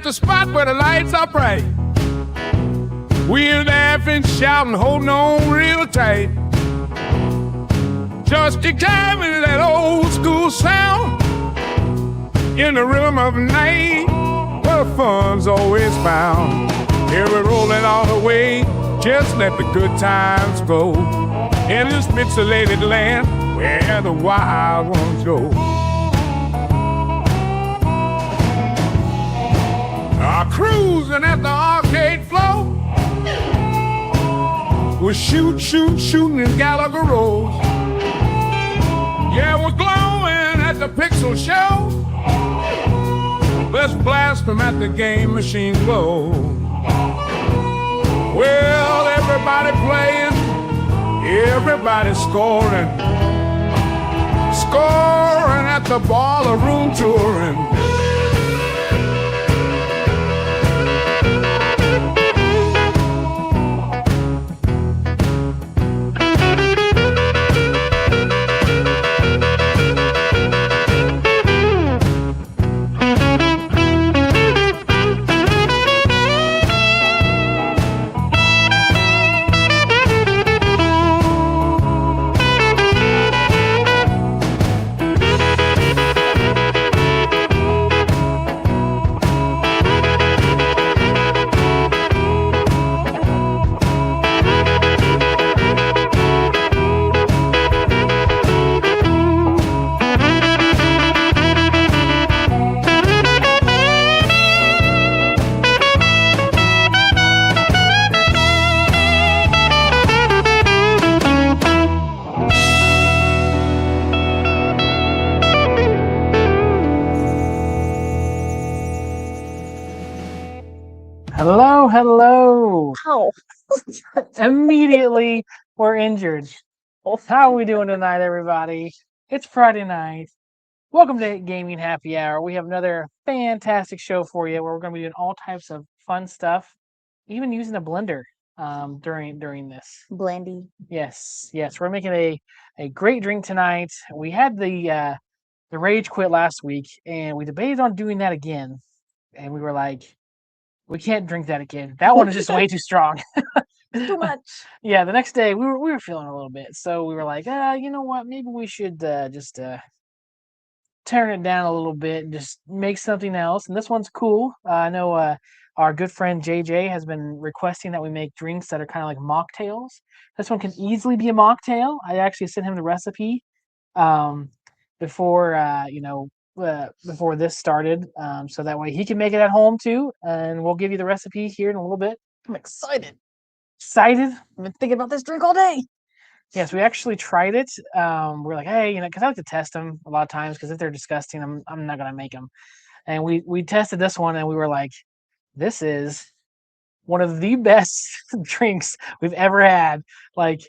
at the spot where the lights are bright. We're laughing, shouting, holding on real tight. Just examine that old school sound in the rhythm of night, where fun's always found. Here we're rolling all the way, just let the good times go. In this pixelated land where the wild ones go. Cruising at the arcade floor. We're shooting in Gallagher Road. Yeah, we're glowing at the Pixel Show. Let's blast them at the game machine glow. Well, everybody playing, everybody scoring. Scoring at the baller room touring. Hello. Ow. Immediately, we're injured. How are we doing tonight, everybody? It's Friday night. Welcome to Gaming Happy Hour. We have another fantastic show for you where we're going to be doing all types of fun stuff, even using a blender during this. Blendy. Yes. We're making a great drink tonight. We had the Rage Quit last week, and we debated on doing that again. And we were like, we can't drink that again. That one is just way too strong. Too much. Yeah, the next day we were feeling a little bit, so we were like, you know what? Maybe we should just turn it down a little bit and just make something else. And this one's cool. I know our good friend JJ has been requesting that we make drinks that are kind of like mocktails. This one can easily be a mocktail. I actually sent him the recipe before before this started, so that way he can make it at home too, and we'll give you the recipe here in a little bit. I'm excited. Excited? I've been thinking about this drink all day. Yes, we actually tried it. We're like, hey, because I like to test them a lot of times, because if they're disgusting, I'm not gonna make them. And we tested this one, and we were like, this is one of the best drinks we've ever had. Like,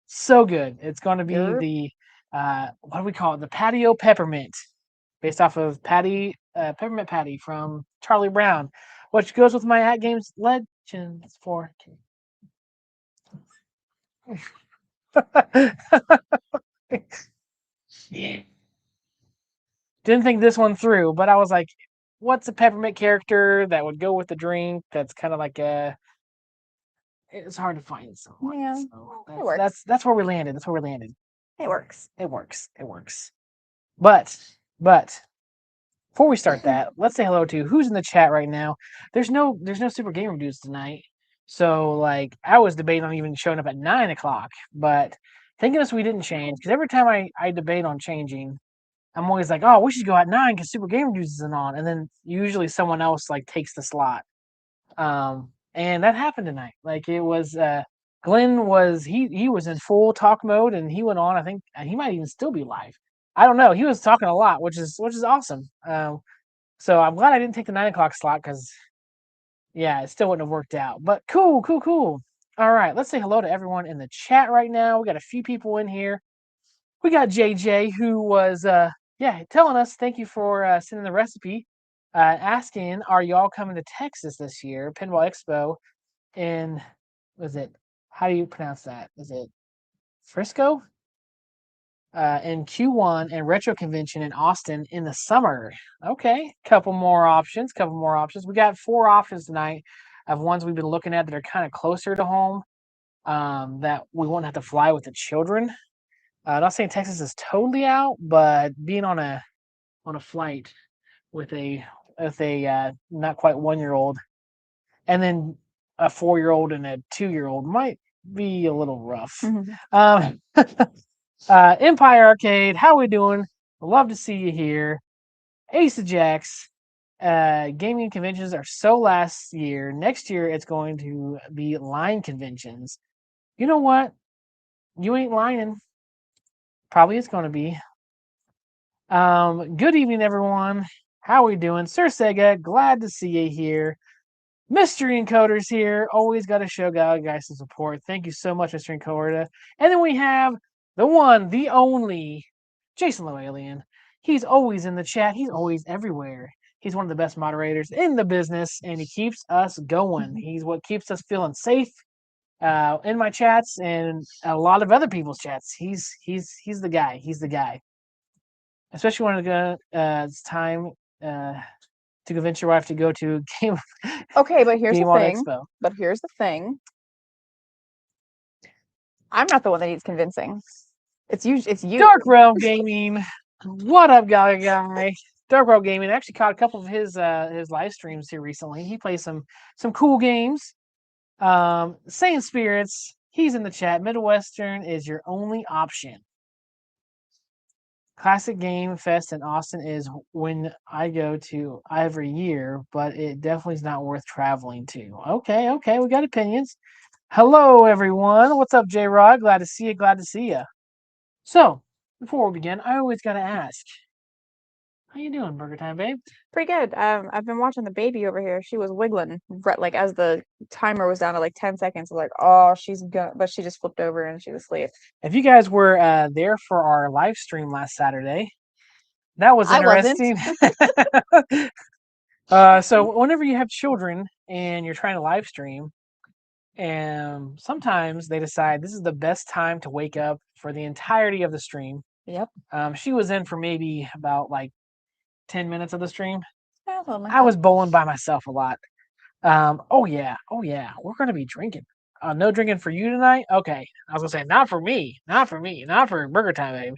so good. It's going to be the what do we call it? The patio peppermint, based off of Peppermint Patty from Charlie Brown, which goes with my At Games Legends 4K. Yeah. Didn't think this one through, but I was like, what's a peppermint character that would go with the drink that's kind of like it's hard to find someone. Yeah, so it works. That's where we landed. It works. It works. But before we start that, let's say hello to who's in the chat right now. There's no Super Game Reviews tonight. So like I was debating on even showing up at 9 o'clock, but thank goodness we didn't change, because every time I debate on changing, I'm always like, oh, we should go at 9 because Super Game Reviews isn't on, and then usually someone else like takes the slot. And that happened tonight. Like it was Glenn was he was in full talk mode, and he went on. I think he might even still be live. I don't know. He was talking a lot, which is awesome. So I'm glad I didn't take the 9 o'clock slot, because yeah, it still wouldn't have worked out. But cool. All right, let's say hello to everyone in the chat right now. We got a few people in here. We got JJ, who was telling us, thank you for sending the recipe, asking, are y'all coming to Texas this year? Pinball Expo in, how do you pronounce that? Is it Frisco? in Q1 and Retro Convention in Austin in the summer. Okay, couple more options. We got 4 options tonight of ones we've been looking at that are kind of closer to home, that we won't have to fly with the children. Not saying Texas is totally out, but being on a flight with a not quite 1-year-old, and then a 4-year-old and a 2-year-old might be a little rough. Um, Empire Arcade, how we doing? Love to see you here. Ace of Jacks, gaming conventions are so last year. Next year, it's going to be line conventions. You know what? You ain't lying. Probably it's going to be. Good evening, everyone. How we doing? Sir Sega, glad to see you here. Mystery Encoder's here. Always got to show guys some support. Thank you so much, Mr. Encoder. And then we have the one, the only, Jason Loalien. He's always in the chat. He's always everywhere. He's one of the best moderators in the business, and he keeps us going. He's what keeps us feeling safe in my chats and a lot of other people's chats. He's the guy. He's the guy. Especially when it's time to convince your wife to go to Game. Okay, but here's Game the on thing. Expo. But here's the thing. I'm not the one that needs convincing. It's you. Dark Realm Gaming. What up, guy? Dark Realm Gaming. I actually caught a couple of his live streams here recently. He plays some cool games. Saiyan Spirits. He's in the chat. Midwestern is your only option. Classic Game Fest in Austin is when I go to every year, but it definitely is not worth traveling to. Okay, we got opinions. Hello, everyone. What's up, J-Rod? Glad to see you. So, before we begin, I always got to ask, how you doing, BurgertimeBabe? Pretty good. I've been watching the baby over here. She was wiggling like as the timer was down to like 10 seconds. I was like, oh, she's good, but she just flipped over and she was asleep. If you guys were there for our live stream last Saturday, that was interesting. So whenever you have children and you're trying to live stream, and sometimes they decide this is the best time to wake up for the entirety of the stream. Yep. She was in for maybe about like 10 minutes of the stream. Yeah, I was bowling by myself a lot. Oh yeah, we're gonna be drinking. No drinking for you tonight? Okay. I was gonna say not for me, not for BurgertimeBabe.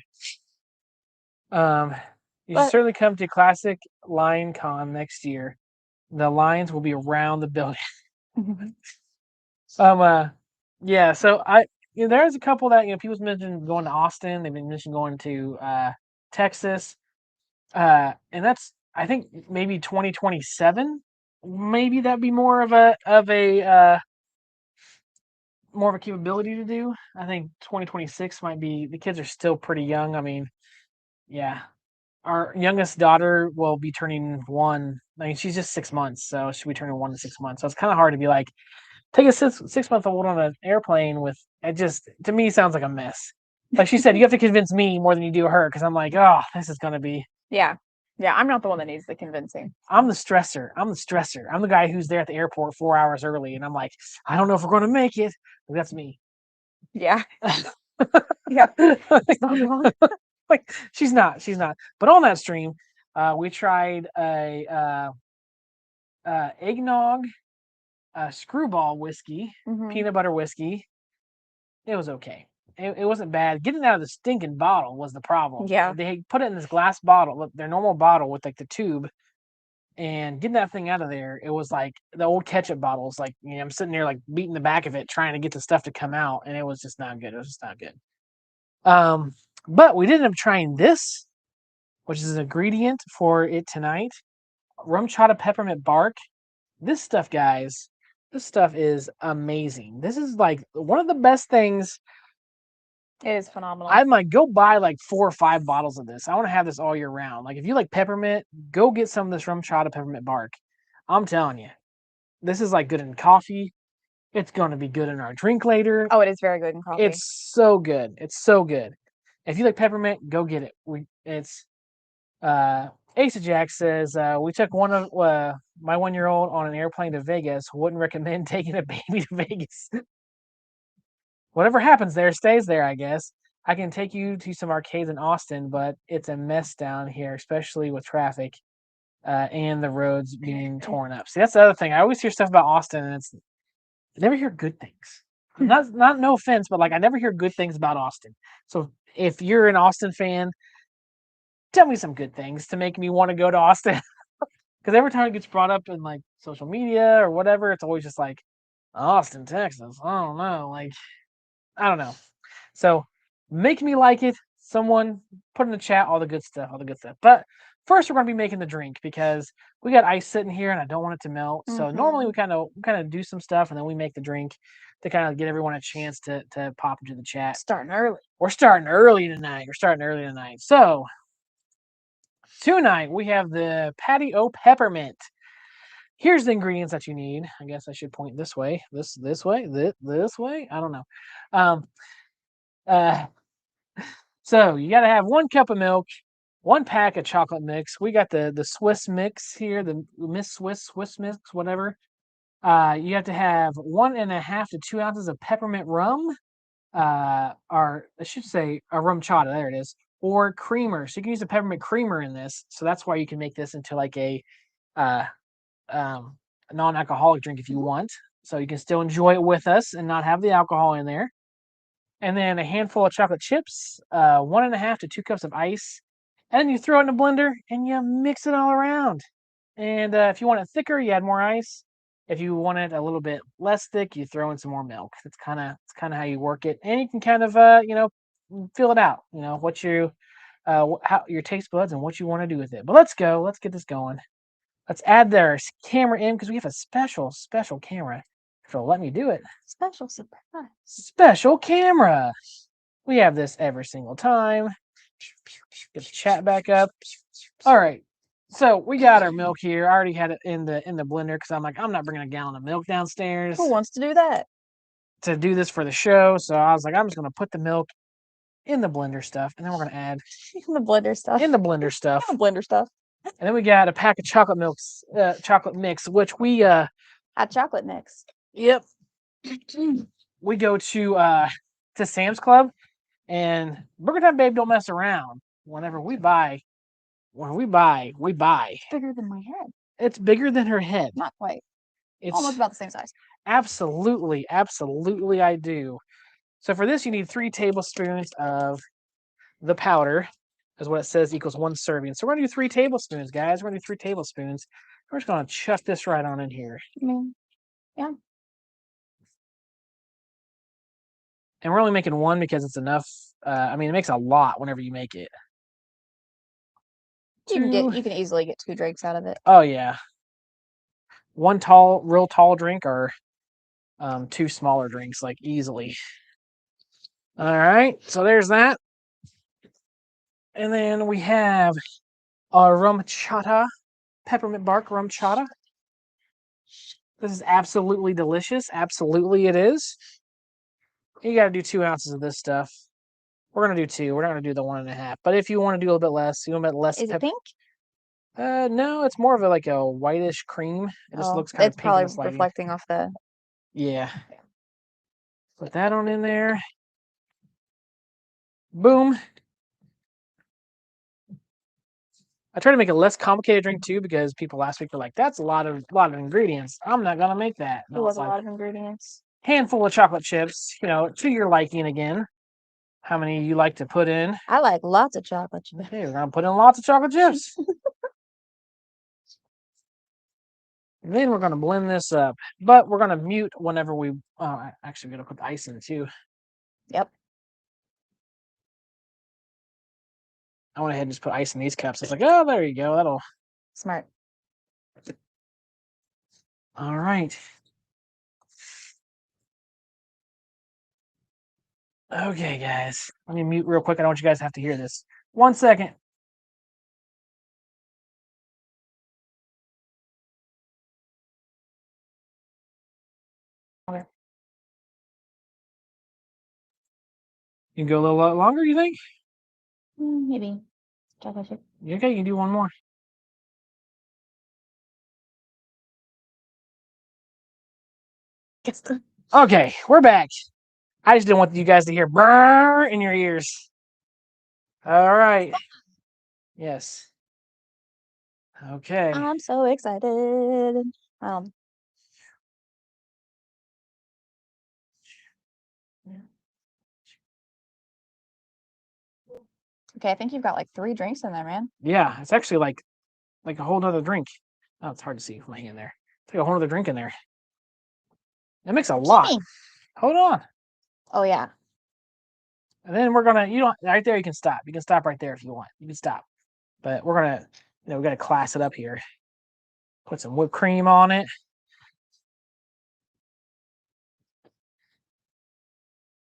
You should certainly come to Classic Line Con next year. The lines will be around the building. Yeah, so there's a couple that people's mentioned going to Austin. They've been mentioned going to Texas, and that's I think maybe 2027. Maybe that'd be more of a capability to do. I think 2026 might be. The kids are still pretty young. I mean, yeah, our youngest daughter will be turning 1. I mean, she's just 6 months, so she'll be turning 1 in 6 months. So it's kind of hard to be like, take a 6-month-old on an airplane with it. Just to me sounds like a mess. Like she said, you have to convince me more than you do her because I'm like, oh, this is gonna be. Yeah. I'm not the one that needs the convincing. I'm the stressor. I'm the guy who's there at the airport 4 hours early, and I'm like, I don't know if we're gonna make it. Like, that's me. Yeah. Yeah. Like she's not. But on that stream, we tried a eggnog, screwball whiskey, peanut butter whiskey. It was okay. It wasn't bad. Getting it out of the stinking bottle was the problem. Yeah. They put it in this glass bottle, their normal bottle with like the tube, and getting that thing out of there, it was like the old ketchup bottles. Like, I'm sitting there like beating the back of it, trying to get the stuff to come out, and it was just not good. But we did end up trying this, which is an ingredient for it tonight. Rum chata peppermint bark. This stuff, guys, is amazing. This is like one of the best things. It is phenomenal. I'm like, go buy like 4 or 5 bottles of this. I want to have this all year round. Like, if you like peppermint, go get some of this rum chata peppermint bark. I'm telling you, this is like good in coffee. It's going to be good in our drink later. Oh, it is very good in coffee. It's so good. If you like peppermint, go get it. Ace of Jack says, we took one of my 1-year-old on an airplane to Vegas. Wouldn't recommend taking a baby to Vegas. Whatever happens there stays there, I guess. I can take you to some arcades in Austin, but it's a mess down here, especially with traffic and the roads being torn up. See, that's the other thing. I always hear stuff about Austin, and I never hear good things. Not no offense, but like I never hear good things about Austin. So if you're an Austin fan, tell me some good things to make me want to go to Austin. Because every time it gets brought up in like social media or whatever, it's always just like Austin, Texas. I don't know. Like, I don't know. So make me like it. Someone put in the chat all the good stuff, all the good stuff. But first, we're going to be making the drink because we got ice sitting here and I don't want it to melt. So normally we kind of do some stuff and then we make the drink to kind of get everyone a chance to pop into the chat. Starting early. We're starting early tonight. So tonight we have the patio peppermint. Here's the ingredients that you need. I guess I should point this way, this way, this way. I don't know. So you got to have 1 cup of milk, 1 pack of chocolate mix. We got the Swiss mix here, the Miss Swiss mix, whatever. You have to have 1.5 to 2 ounces of peppermint rum, or I should say a rum chata. There it is, or creamer. So you can use a peppermint creamer in this. So that's why you can make this into like a non-alcoholic drink if you want. So you can still enjoy it with us and not have the alcohol in there. And then a handful of chocolate chips, 1.5 to 2 cups of ice, and then you throw it in a blender and you mix it all around. And if you want it thicker, you add more ice. If you want it a little bit less thick, you throw in some more milk. It's kind of how you work it, and you can kind of feel it out. What you how your taste buds and what you want to do with it. But let's go. Let's get this going. Let's add their camera in because we have a special camera. So let me do it. Special surprise. Special camera. We have this every single time. Get the chat back up. All right. So we got our milk here. I already had it in the blender because I'm not bringing a gallon of milk downstairs Who wants to do that? to do this for the show. So I was like, I'm just gonna put the milk in the blender stuff, and then we're gonna add In the blender stuff. in the blender stuff. In the blender stuff. And then we got a pack of chocolate mix, which we Hot chocolate mix. Yep. We go to Sam's Club, and BurgertimeBabe don't mess around. Whenever we buy, we buy. Bigger than my head. It's bigger than her head. Not quite. It's Almost about the same size. absolutely I do. So for this, you need 3 tablespoons of the powder, is what it says equals 1 serving. So we're gonna do 3 tablespoons, guys. We're gonna do 3 tablespoons. We're just gonna chuck this right on in here. Yeah. And we're only making 1 because it's enough. It makes a lot whenever you make it. You can easily get 2 drinks out of it. Oh yeah. 1 real tall drink, or 2 smaller drinks, like easily. All right, so there's that. And then we have our rum chata, peppermint bark rum chata. This is absolutely delicious. Absolutely it is. You got to do 2 ounces of this stuff. We're going to do 2. We're not going to do the 1.5. But if you want to do a little bit less, you want a bit less. Is it pink? No, it's more of a whitish cream. It just looks kind of pink. It's probably reflecting off the... Yeah. Put that on in there. Boom. I try to make a less complicated drink too because people last week were like, "That's a lot of ingredients. I'm not gonna make that." It was a lot of ingredients. Handful of chocolate chips, to your liking again. How many you like to put in? I like lots of chocolate chips. Okay, we're gonna put in lots of chocolate chips. Then we're gonna blend this up, but we're gonna mute whenever we. Actually, we're gonna put the ice in too. Yep. I went ahead and just put ice in these cups. It's like, oh, there you go. That'll. Smart. All right. Okay, guys. Let me mute real quick. I don't want you guys to have to hear this. 1 second. Okay. You can go a little longer, you think? Maybe. Chocolate chip. Okay, you can do 1 more. Okay, we're back. I just didn't want you guys to hear brrr in your ears. All right. Yes. Okay. I'm so excited. Okay, I think you've got like 3 drinks in there, man. Yeah, it's actually like a whole nother drink. Oh, it's hard to see with my hand there. It's like a whole nother drink in there. That makes a lot. Gimme. Hold on. Oh yeah. And then we're gonna, you don't, right there, you can stop. You can stop right there if you want. You can stop. But we're gonna, we gotta class it up here. Put some whipped cream on it.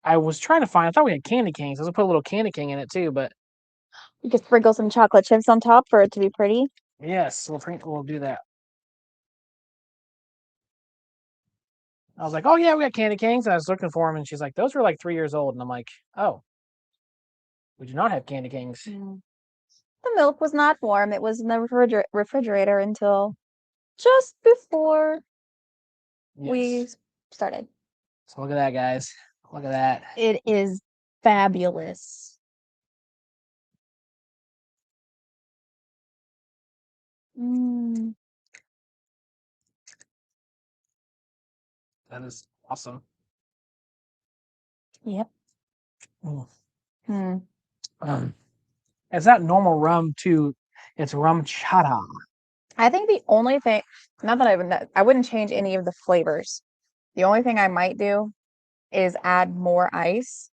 I was trying to find, I thought we had candy canes. I was gonna put a little candy cane in it too, but You can sprinkle some chocolate chips on top for it to be pretty. yes, we'll do that. I was like, oh yeah, we got candy canes. And I was looking for them, and she's like, those were like 3 years old. And I'm like, oh, we do not have candy canes. The milk was not warm. It was in the refrigerator until just before we Yes. started. So look at that, guys. Look at that. It is fabulous. That is awesome. Yep. It's not normal rum too. It's rum chata. I think the only thing, not that I wouldn't change any of the flavors. The only thing I might do is add more ice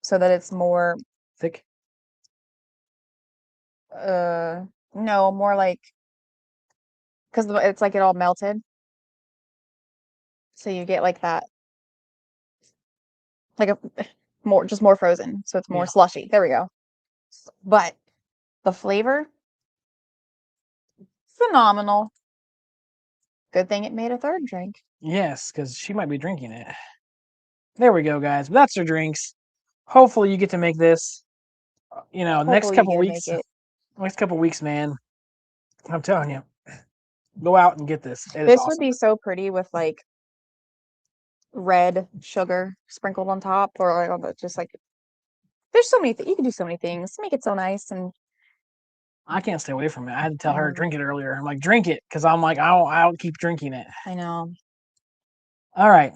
so that it's more, Thick. no, more like, because it's like it all melted. So you get like that, like just more frozen. So it's more Yeah. slushy. There we go. But the flavor, phenomenal. Good thing it made a third drink. Yes, because she might be drinking it. There we go, guys. But that's her drinks. Hopefully you get to make this. You know, next Hopefully you couple get to weeks. make it. Next couple weeks, man. I'm telling you, go out and get this. It is This awesome. would be so pretty with like red sugar sprinkled on top, or like on the, just like there's so many you can do so many things to make it so nice. And I can't stay away from it. I had to tell her to drink it earlier. I'm like, drink it, because I'm like, I'll keep drinking it. I know. All right.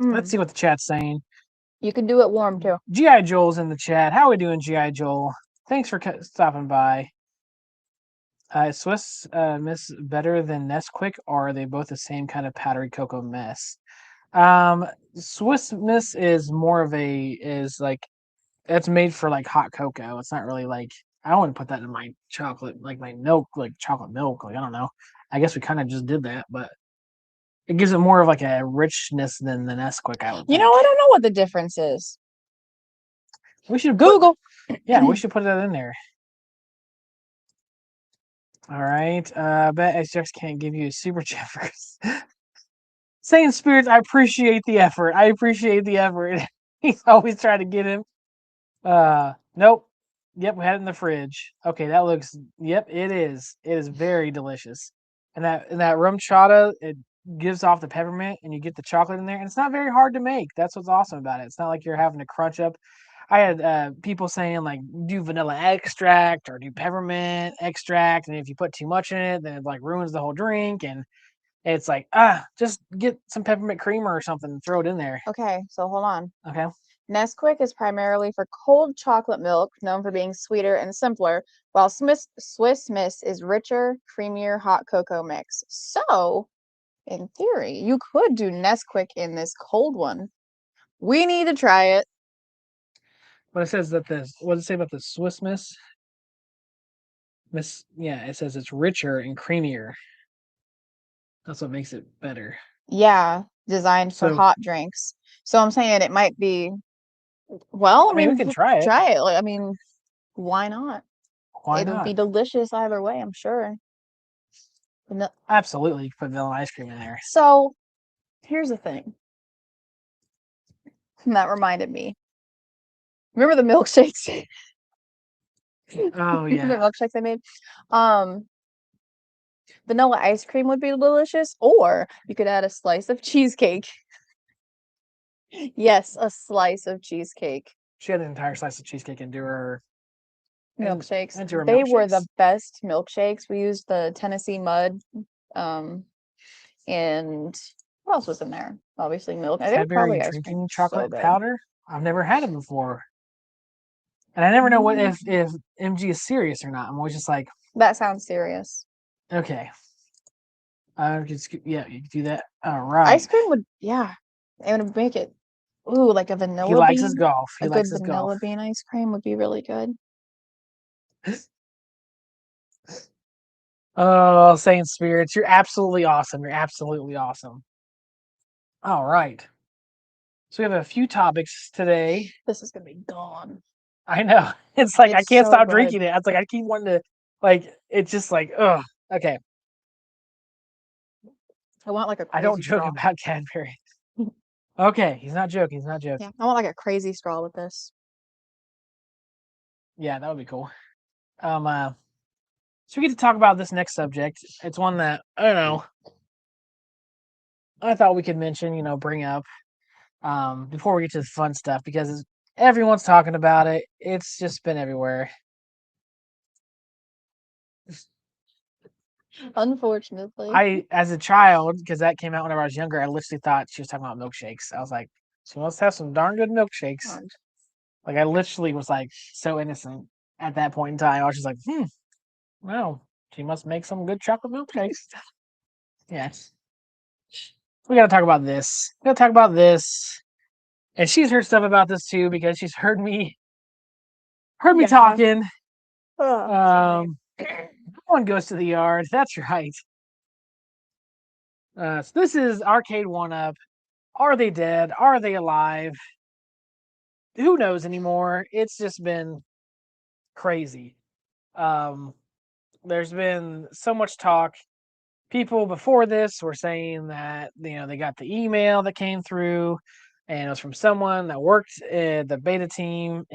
Let's see what the chat's saying. You can do it warm too. G.I. Joel's in the chat. How are we doing, G.I. Joel? Thanks for stopping by. Swiss Miss better than Nesquik, or are they both the same kind of powdery cocoa mess? Swiss Miss is more of it's made for like hot cocoa. It's not really like, I wouldn't put that in my chocolate, like my milk, like chocolate milk. Like, I don't know. I guess we kind of just did that, but it gives it more of like a richness than the Nesquik. I don't know what the difference is. We should Google. We should put that in there. All right. Bet I just can't give you a super chat first. Saying Spirits, I appreciate the effort. He's always trying to get him. Nope. Yep, we had it in the fridge. Okay, that looks. Yep, it is. It is very delicious. And that rum chata, it gives off the peppermint, and you get the chocolate in there, and it's not very hard to make. That's what's awesome about it. It's not like you're having to crunch up. I had people saying like do vanilla extract or do peppermint extract, and if you put too much in it, then it like ruins the whole drink. And it's like just get some peppermint creamer or something and throw it in there. Okay, so hold on. Okay. Nesquik is primarily for cold chocolate milk, known for being sweeter and simpler, while Swiss Miss is richer, creamier hot cocoa mix. So, in theory, you could do Nesquik in this cold one. We need to try it. But it says that what does it say about the Swiss Miss? It says it's richer and creamier. That's what makes it better. Yeah, designed for hot drinks. So I'm saying it might be. Well, I mean, we can try it. Try it. Like, I mean, why not? Why It'll not? be delicious either way, I'm sure. Absolutely, you can put vanilla ice cream in there. So, here's the thing. That reminded me. Remember the milkshakes? Oh yeah. The milkshakes I made? Vanilla ice cream would be delicious, or you could add a slice of cheesecake. Yes, a slice of cheesecake. She had an entire slice of cheesecake into her and Milkshakes. into her They were the milkshakes. best milkshakes. We used the Tennessee mud. And what else was in there? Obviously milk. They were Cadbury probably ice cream. drinking So chocolate good. powder. I've never had it before, and I never know what if MG is serious or not. I'm always just like, That sounds serious. okay, yeah, you can do that. All right. Ice cream would, yeah. It would make it, ooh, like a He vanilla likes his bean. golf. He A good likes his golf. vanilla bean ice cream would be really good. Oh, Saint Spirits, you're absolutely awesome. You're absolutely awesome. All right. So we have a few topics today. This is gonna be gone. I know. It's like I It's can't so stop good. drinking it. It's like I keep wanting to like it's just like, ugh. Okay. I want like a I crazy don't joke straw. about Cadbury. Okay, he's not joking. He's not joking. Yeah, I want like a crazy straw with this. Yeah, that would be cool. So we get to talk about this next subject. It's one that I don't know. I thought we could mention, bring up before we get to the fun stuff because everyone's talking about it. It's just been everywhere. Unfortunately. As a child, because that came out whenever I was younger, I literally thought she was talking about milkshakes. I was like, she must have some darn good milkshakes. Like I literally was like so innocent at that point in time. I was just like, well, she must make some good chocolate milkshakes. Yes. We gotta talk about this. We gotta talk about this. And she's heard stuff about this too because she's heard me Yeah. talking. Oh, No one goes to the yard. That's right. So this is Arcade 1-Up. Are they dead? Are they alive? Who knows anymore? It's just been crazy. There's been so much talk. People before this were saying that they got the email that came through, and it was from someone that worked at the beta team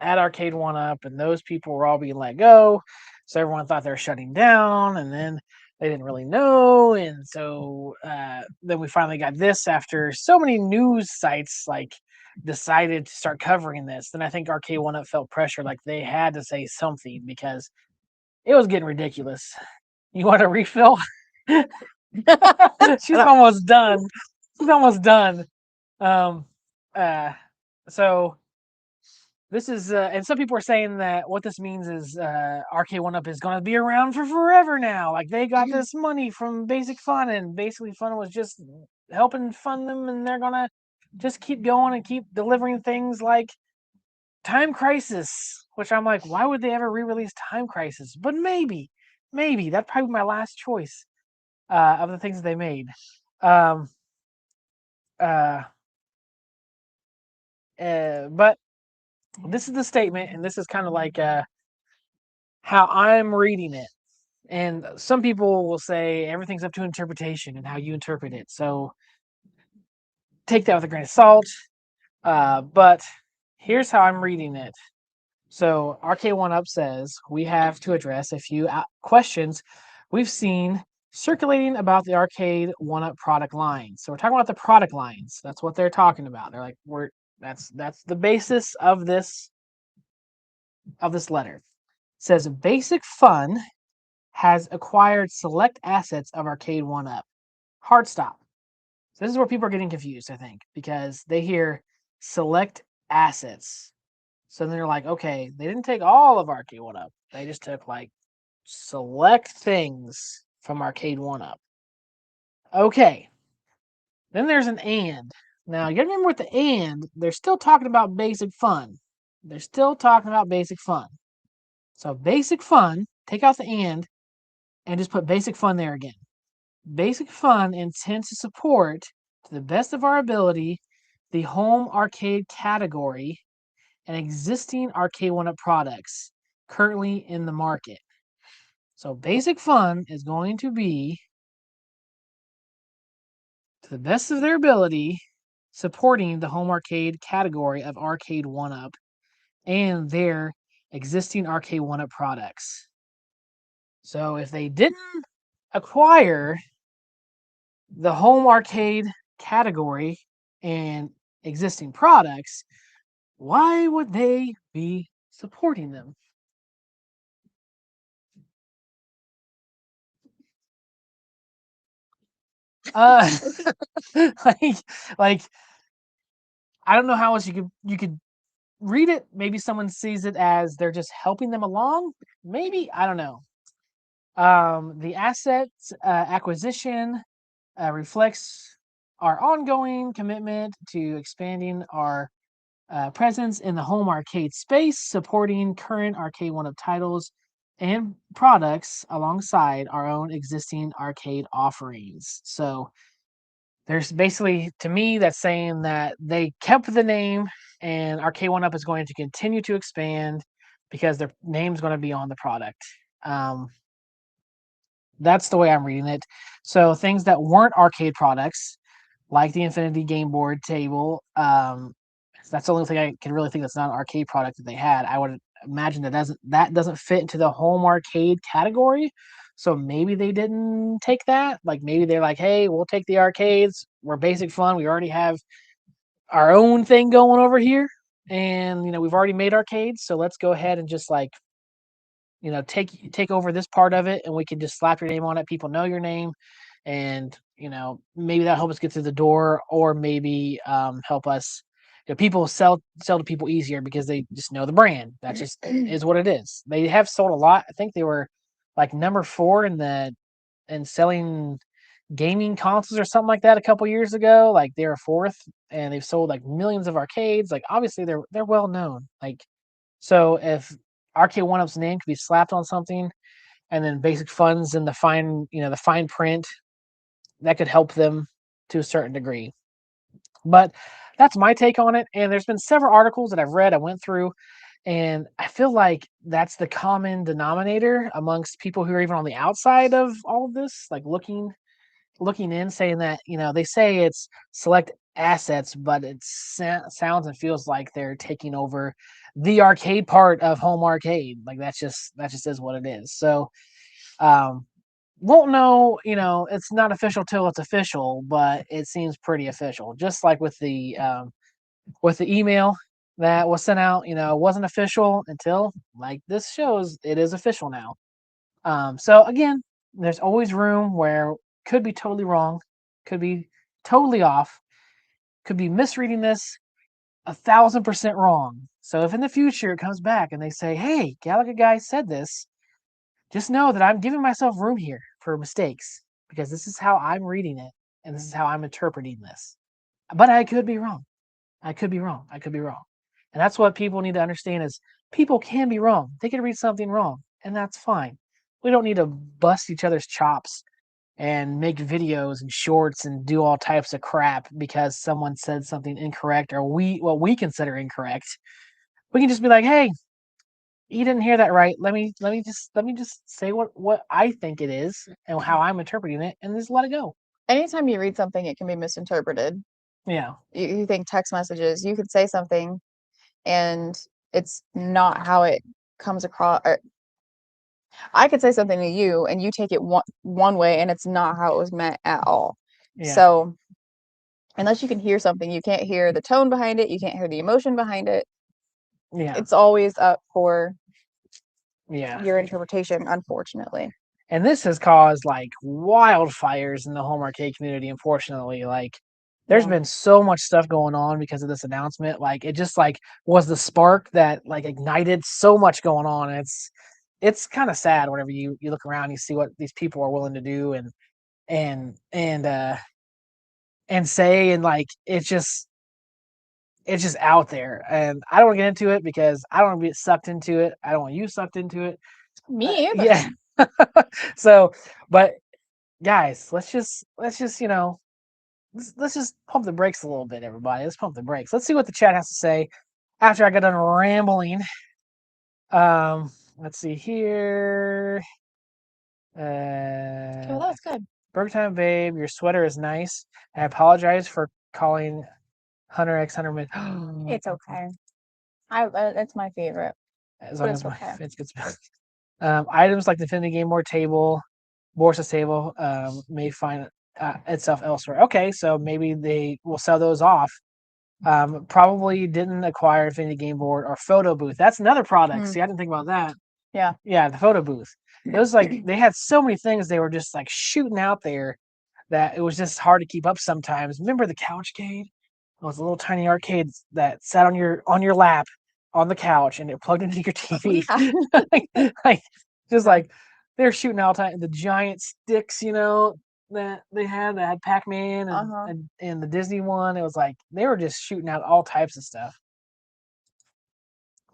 at Arcade 1-Up, and those people were all being let go. So everyone thought they were shutting down, and then they didn't really know. And so then we finally got this after so many news sites decided to start covering this. Then I think Arcade 1-Up felt pressure, like they had to say something because it was getting ridiculous. You want a refill? She's almost done. She's almost done. So this is, and some people are saying that what this means is Arcade 1-Up is going to be around for forever now. Like they got this money from Basic Fun, and basically Fun was just helping fund them, and they're going to just keep going and keep delivering things like Time Crisis, which I'm like, why would they ever re-release Time Crisis? But maybe that'd probably be my last choice of the things that they made. But this is the statement, and this is kind of like how I'm reading it. And some people will say everything's up to interpretation and how you interpret it. So take that with a grain of salt. But here's how I'm reading it. So Arcade 1-Up says we have to address a few questions we've seen circulating about the Arcade 1-Up product line. So we're talking about the product lines. That's what they're talking about. They're like, that's the basis of this letter. It says Basic Fun has acquired select assets of Arcade 1-Up. Hard stop. So this is where people are getting confused, I think, because they hear select assets. So then they're like, okay, they didn't take all of Arcade 1-Up. They just took like select things from Arcade 1-Up. Okay. Then there's an and. Now you gotta remember with the and, they're still talking about Basic Fun. They're still talking about Basic Fun. So Basic Fun, take out the and just put Basic Fun there again. Basic Fun intends to support, to the best of our ability, the home arcade category and existing Arcade 1-Up products currently in the market. So Basic Fun is going to be, to the best of their ability, supporting the home arcade category of Arcade 1-Up and their existing Arcade 1-Up products. So if they didn't acquire the home arcade category and existing products, why would they be supporting them? Uh, like, like I don't know how else you could read it. Maybe someone sees it as they're just helping them along. Maybe I don't know. The assets acquisition reflects our ongoing commitment to expanding our presence in the home arcade space, supporting current Arcade One Up titles and products alongside our own existing arcade offerings. So there's basically, to me, that's saying that they kept the name and Arcade One Up is going to continue to expand because their name's going to be on the product. Um, that's the way I'm reading it. So things that weren't arcade products, like the Infinity Game Board table, that's the only thing I can really think that's not an arcade product that they had. I would imagine that doesn't fit into the home arcade category. So maybe they didn't take that. Like maybe they're like, hey, we'll take the arcades. We're basic fun. We already have our own thing going over here. And we've already made arcades. So let's go ahead and just like take over this part of it, and we can just slap your name on it. People know your name, and maybe that help us get through the door, or maybe help us. People sell to people easier because they just know the brand. That just is what it is. They have sold a lot. I think they were like number 4 in selling gaming consoles or something like that a couple years ago. Like they're 4th, and they've sold like millions of arcades. Like obviously they're well known. Like so if Arcade One Up's name could be slapped on something, and then basic funds and the fine print, that could help them to a certain degree. But that's my take on it. And there's been several articles that I've read, I went through, and I feel like that's the common denominator amongst people who are even on the outside of all of this, like looking in, saying that they say it's select assets, but it sounds and feels like they're taking over the arcade part of home arcade. Like that just is what it is. So won't know. It's not official till it's official, but it seems pretty official. Just like with the email that was sent out, it wasn't official until like this shows it is official now. So again, there's always room where could be totally wrong, could be totally off, could be misreading this 1,000% wrong. So if in the future it comes back and they say, "Hey, Galaga guy said this," just know that I'm giving myself room here for mistakes because this is how I'm reading it and this is how I'm interpreting this. But I could be wrong. I could be wrong. I could be wrong. And that's what people need to understand is people can be wrong. They can read something wrong, and that's fine. We don't need to bust each other's chops and make videos and shorts and do all types of crap because someone said something incorrect or what we consider incorrect. We can just be like, "Hey, you didn't hear that right. Let me just say what I think it is and how I'm interpreting it, and just let it go." Anytime you read something, it can be misinterpreted. Yeah. You think text messages, you could say something and it's not how it comes across. I could say something to you and you take it one way and it's not how it was meant at all. Yeah. So unless you can hear something, you can't hear the tone behind it, you can't hear the emotion behind it. Yeah. It's always up for Yeah. your interpretation, unfortunately. And this has caused like wildfires in the home arcade community, unfortunately. Like there's Yeah. been so much stuff going on because of this announcement. Like it just like was the spark that like ignited so much going on. And it's kind of sad whenever you look around, you see what these people are willing to do and and say, and like it's just out there. And I don't want to get into it because I don't want to be sucked into it. I don't want you sucked into it. Me either. Yeah. So, but guys, let's just let's just pump the brakes a little bit, everybody. Let's pump the brakes. Let's see what the chat has to say after I got done rambling. Let's see here. Okay, well, that was good. BurgertimeBabe, your sweater is nice. I apologize for calling Hunter X Hunter Mid. It's okay. It's my favorite. As But long it's as my okay. it's good. Items like the Infinity Game Board table, Borsa's table, may find itself elsewhere. Okay, so maybe they will sell those off Probably didn't acquire Infinity Game Board or Photo Booth. That's another product. See, I didn't think about that. Yeah. Yeah, the Photo Booth. It was like they had so many things they were just like shooting out there that it was just hard to keep up sometimes. Remember the Couchcade? It was a little tiny arcade that sat on your lap on the couch and it plugged into your TV. like just like they're shooting all the time. The giant sticks, that they had that had Pac-Man and the Disney one. It was like they were just shooting out all types of stuff.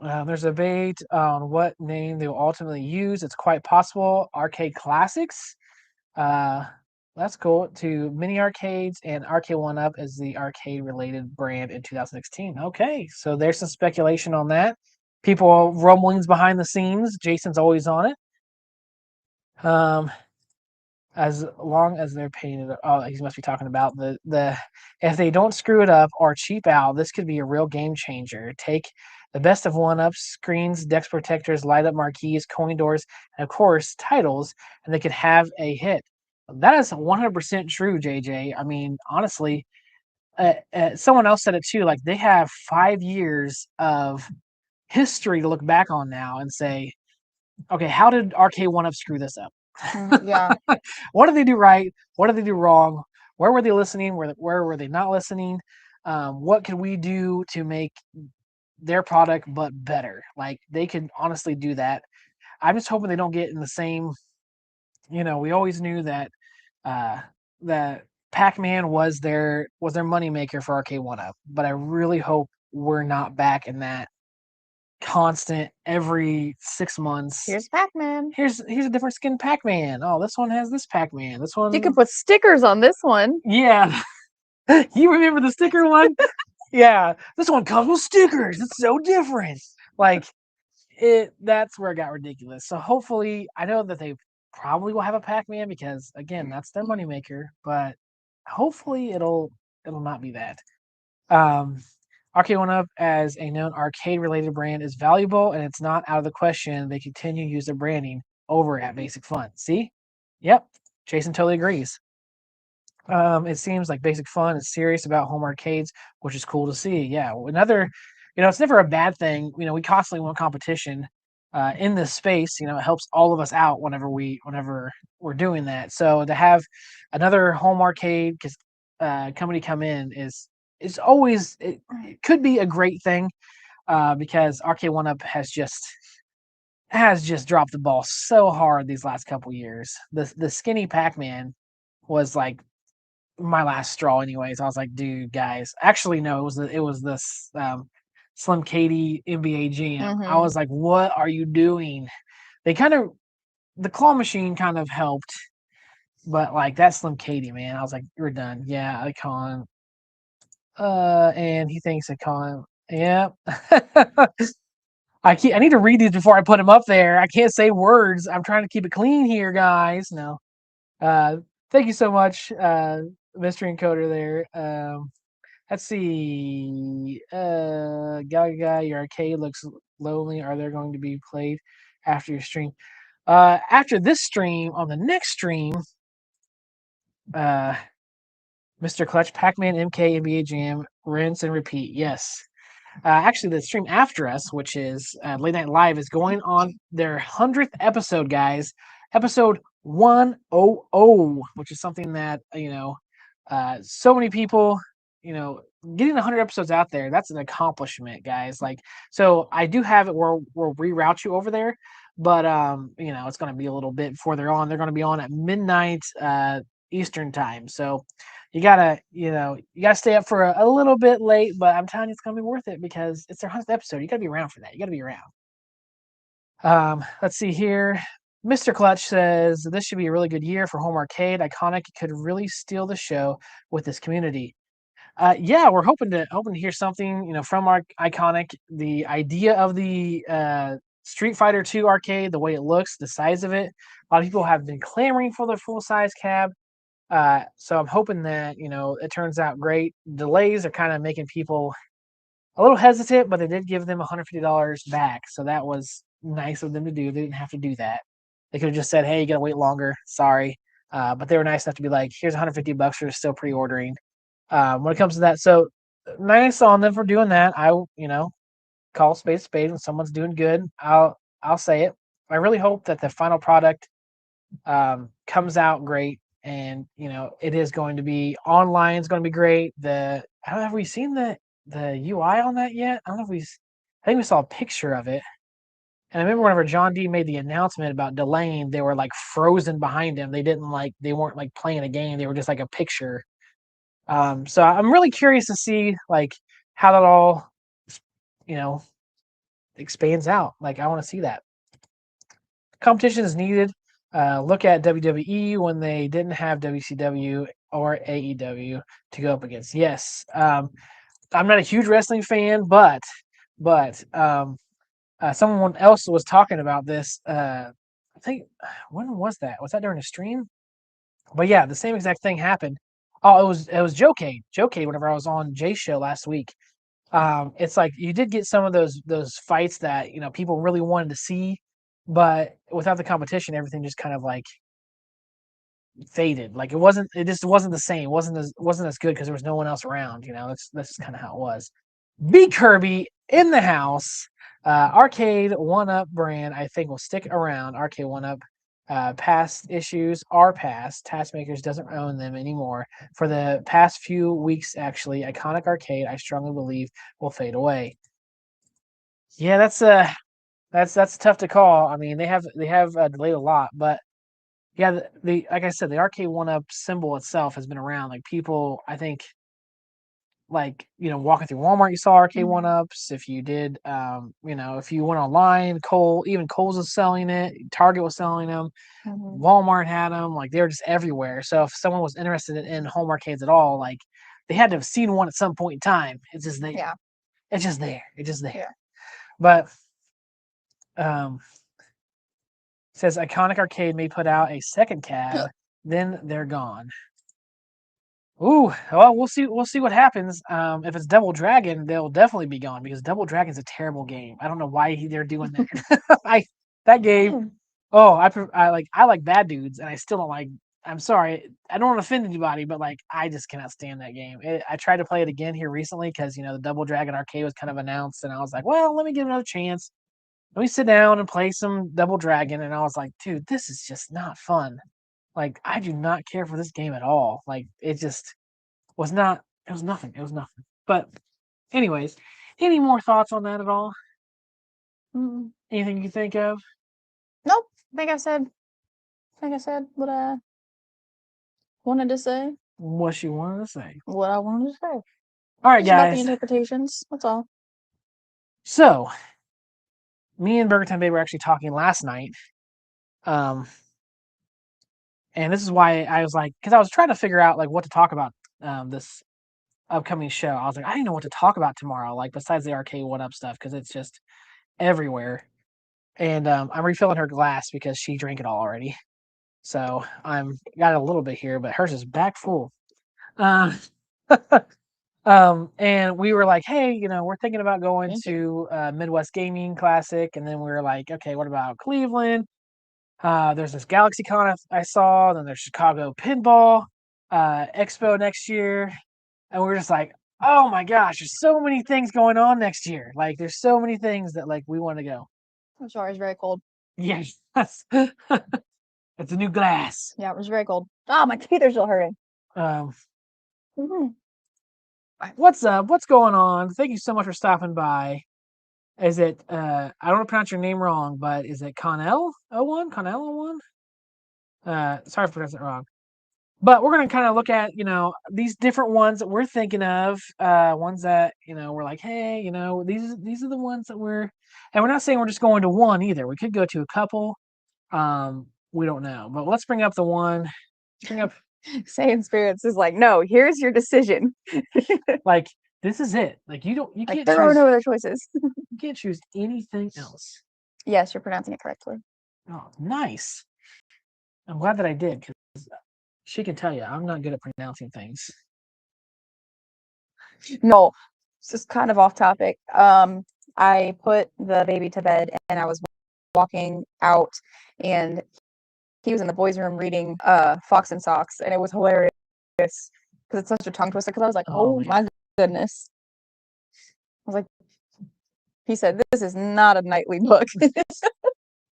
There's a debate on what name they will ultimately use. It's quite possible Arcade Classics. That's cool. To mini arcades and Arcade One Up as the arcade-related brand in 2016. Okay, so there's some speculation on that. People rumblings behind the scenes. Jason's always on it. As long as they're paying it. Oh, he must be talking about the if they don't screw it up or cheap out, this could be a real game changer. Take the best of one-ups, screens, desk protectors, light up marquees, coin doors, and of course titles, and they could have a hit. That is 100% true, JJ. I mean, honestly, someone else said it too. Like they have 5 years of history to look back on now and say, okay, how did Arcade One Up screw this up? Yeah. What did they do right? What did they do wrong? Where were they listening? Where were they not listening? What could we do to make their product but better? Like they could honestly do that. I'm just hoping they don't get in the same. We always knew that that Pac-Man was their moneymaker for Arcade One Up, but I really hope we're not back in that constant every 6 months. Here's Pac-Man. Here's a different skin Pac-Man. Oh, this one has this Pac-Man. This one You can put stickers on this one. Yeah. You remember the sticker one? Yeah. This one comes with stickers. It's so different. Like that's where it got ridiculous. So hopefully I know that they probably will have a Pac-Man because again, that's their moneymaker, but hopefully it'll not be that. Arcade One Up as a known arcade-related brand is valuable, and it's not out of the question they continue to use their branding over at Basic Fun. See? Yep, Jason totally agrees. It seems like Basic Fun is serious about home arcades, which is cool to see. Yeah, another, it's never a bad thing. We constantly want competition in this space. It helps all of us out whenever we're doing that. So to have another home arcade company come in is always it could be a great thing because Arcade One Up has just dropped the ball so hard these last couple years. The skinny Pac-Man was like my last straw, anyways. I was like, dude, guys. Actually, no, it was this Slim Katie NBA Jam. I was like, what are you doing? The claw machine kind of helped, but like that Slim Katie, man, I was like, you're done. Yeah, Icon. And he thinks Icon. Yeah. I need to read these before I put them up there. I can't say words. I'm trying to keep it clean here, guys. No. Thank you so much, Mystery Encoder there. Let's see. Gaga, your arcade looks lonely. Are they going to be played after your stream? After this stream, on the next stream, Mr. Clutch, Pac-Man, MK, NBA Jam, rinse and repeat. Yes. Actually, the stream after us, which is Late Night Live, is going on their 100th episode, guys. Episode 100, which is something that, so many people, getting 100 episodes out there, that's an accomplishment, guys. Like, so I do have it where we'll reroute you over there, but, it's going to be a little bit before they're on. They're going to be on at midnight Eastern time. So you gotta stay up for a little bit late, but I'm telling you, it's gonna be worth it because it's their 100th episode. You gotta be around for that. You gotta be around. Let's see here. Mr. Clutch says this should be a really good year for home arcade. Iconic could really steal the show with this community. Yeah, we're hoping to hear something, from our Iconic. The idea of the Street Fighter 2 arcade, the way it looks, the size of it. A lot of people have been clamoring for the full size cab. So I'm hoping that, it turns out great. Delays are kind of making people a little hesitant, but they did give them $150 back. So that was nice of them to do. They didn't have to do that. They could have just said, hey, you got to wait longer. Sorry. But they were nice enough to be like, here's $150 for still pre-ordering. When it comes to that. So nice on them for doing that. Call spade a spade when someone's doing good. I'll say it. I really hope that the final product comes out great, and it is going to be online. It's going to be great. I don't know, have we seen the UI on that yet? I don't know if I think we saw a picture of it. And I remember whenever John D made the announcement about delaying, they were like frozen behind him. They weren't like playing a game. They were just like a picture. So I'm really curious to see like how that all, you know, expands out. Like I want to see that. Competition is needed. Look at WWE when they didn't have WCW or AEW to go up against. Yes, I'm not a huge wrestling fan, but someone else was talking about this. I think when was that? Was that during a stream? But yeah, the same exact thing happened. Oh, it was Joe Cade. Joe Cade. Whenever I was on Jay's show last week, it's like you did get some of those fights that people really wanted to see, but without the competition, everything just kind of like faded. Like it just wasn't the same. It wasn't as good because there was no one else around. That's kind of how it was. B Kirby in the house. Arcade One Up brand I think will stick around. Arcade One Up. Past issues are past. Taskmakers doesn't own them anymore. For the past few weeks, actually, Iconic Arcade, I strongly believe, will fade away. Yeah, that's tough to call. I mean, they have delayed a lot, but yeah, the like I said, the Arcade One Up symbol itself has been around. Like people, I think, like walking through Walmart, you saw Arcade One Ups. If you did, if you went online, Kohl's was selling it. Target was selling them. Walmart had them. Like they were just everywhere. So if someone was interested in home arcades at all, like they had to have seen one at some point in time. It's just there. Yeah. It's just there. It's just there. Yeah. But says Iconic Arcade may put out a second cab, then they're gone. Ooh, well, we'll see. We'll see what happens. If it's Double Dragon, they'll definitely be gone because Double Dragon's a terrible game. I don't know why they're doing that. That game. Oh, I like Bad Dudes, and I still don't like. I'm sorry, I don't want to offend anybody, but like I just cannot stand that game. I tried to play it again here recently because the Double Dragon arcade was kind of announced, and I was like, well, let me give it another chance. Let me sit down and play some Double Dragon, and I was like, dude, this is just not fun. Like I do not care for this game at all. Like it just was not. It was nothing. It was nothing. But anyways, any more thoughts on that at all? Anything you can think of? Nope. I think I said what I wanted to say. What you wanted to say? What I wanted to say. All right, Just about the guys. interpretations. That's all. So, me and BurgertimeBabe were actually talking last night. And this is why I was like, because I was trying to figure out like what to talk about this upcoming show. I was like, I didn't know what to talk about tomorrow, like besides the Arcade One Up stuff, because it's just everywhere. And I'm refilling her glass because she drank it all already. So I'm got a little bit here, but hers is back full. And we were like, hey, we're thinking about going to Midwest Gaming Classic, and then we were like, okay, what about Cleveland? There's this GalaxyCon I saw, then there's Chicago Pinball Expo next year, and we were just like, oh my gosh, there's so many things going on next year. Like, there's so many things that like we want to go. I'm sorry, it's very cold. Yes, it's a new glass. Yeah, it was very cold. Ah, my teeth are still hurting. What's up? What's going on? Thank you so much for stopping by. Is it I don't want to pronounce your name wrong, but is it Connell 01? Connell 01? Sorry if I pronounced it wrong. But we're gonna kind of look at, these different ones that we're thinking of, ones that, we're like, hey, these are the ones that and we're not saying we're just going to one either. We could go to a couple. We don't know. But let's bring up the one. Bring up Saiyan Spirits is like, no, here's your decision. like this is it. Like you can't there are no other choices. You can't choose anything else. Yes, you're pronouncing it correctly. Oh, nice. I'm glad that I did because she can tell you I'm not good at pronouncing things. No, it's just kind of off topic. I put the baby to bed and I was walking out and he was in the boys' room reading Fox and Socks, and it was hilarious because it's such a tongue twister. Because I was like, oh my goodness. was like, he said, this is not a nightly book.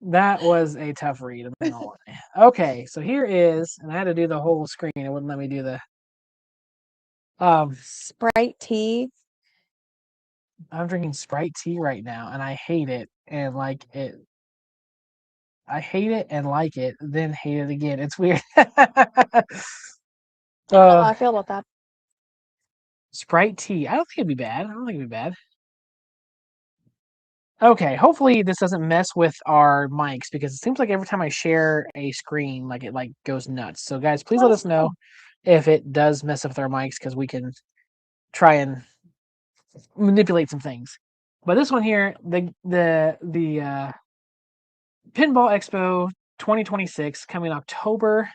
That was a tough read. I'm not gonna lie. Okay, so here is, and I had to do the whole screen. It wouldn't let me do the. Sprite tea. I'm drinking Sprite tea right now, and I hate it and like it. I hate it and like it, then hate it again. It's weird. I don't know how I feel about that. Sprite tea. I don't think it'd be bad. I don't think it'd be bad. Okay, hopefully this doesn't mess with our mics because it seems like every time I share a screen, like it like goes nuts. So guys, please let us know if it does mess with our mics because we can try and manipulate some things. But this one here, the Pinball Expo 2026 coming October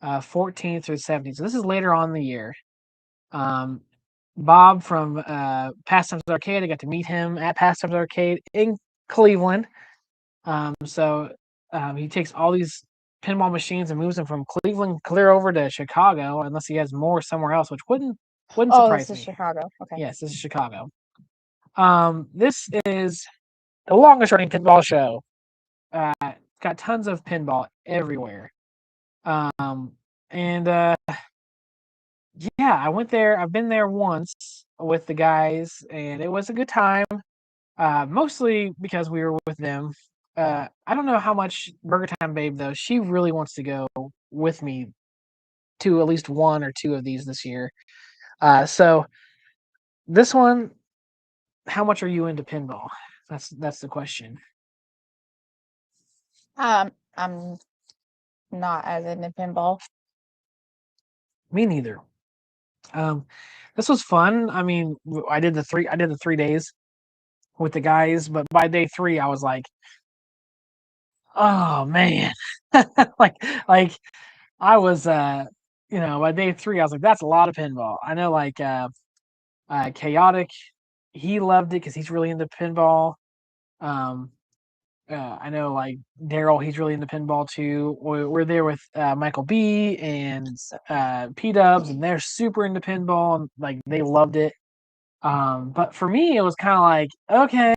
14th through 17th. So this is later on in the year. Bob from Pastimes Arcade, I got to meet him at Pastimes Arcade in Cleveland. So he takes all these pinball machines and moves them from Cleveland clear over to Chicago, unless he has more somewhere else, which wouldn't surprise this me. is Chicago. Okay. Yes, this is Chicago. This is the longest running pinball show. Got tons of pinball everywhere. And yeah, I went there. I've been there once with the guys, and it was a good time. Mostly because we were with them. I don't know how much BurgertimeBabe though. She really wants to go with me to at least one or two of these this year. So this one, how much are you into pinball? That's the question. I'm not as into pinball. Me neither. This was fun. I mean, I did the 3 days with the guys, but by day 3, I was like, oh man, like I was by day 3, I was like, that's a lot of pinball. I know like Chaotic, he loved it because he's really into pinball. I know like Daryl, he's really into pinball too. We're there with Michael B and P Dubs, and they're super into pinball and like they loved it. But for me, it was kind of like, okay,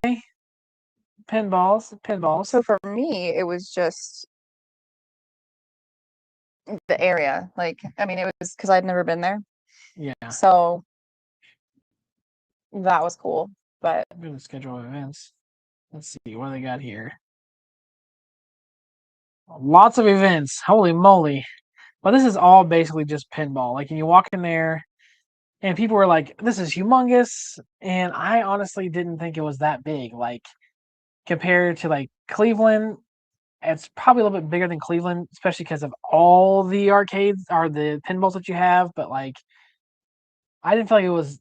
pinballs. So for me, it was just the area. Like, I mean, it was because I'd never been there. Yeah. So that was cool. But I'm gonna schedule events. Let's see what they got here. Lots of events. Holy moly. But this is all basically just pinball. Like, and you walk in there and people were like, this is humongous. And I honestly didn't think it was that big. Like, compared to like Cleveland, it's probably a little bit bigger than Cleveland, especially because of all the arcades or the pinballs that you have. But like, I didn't feel like it was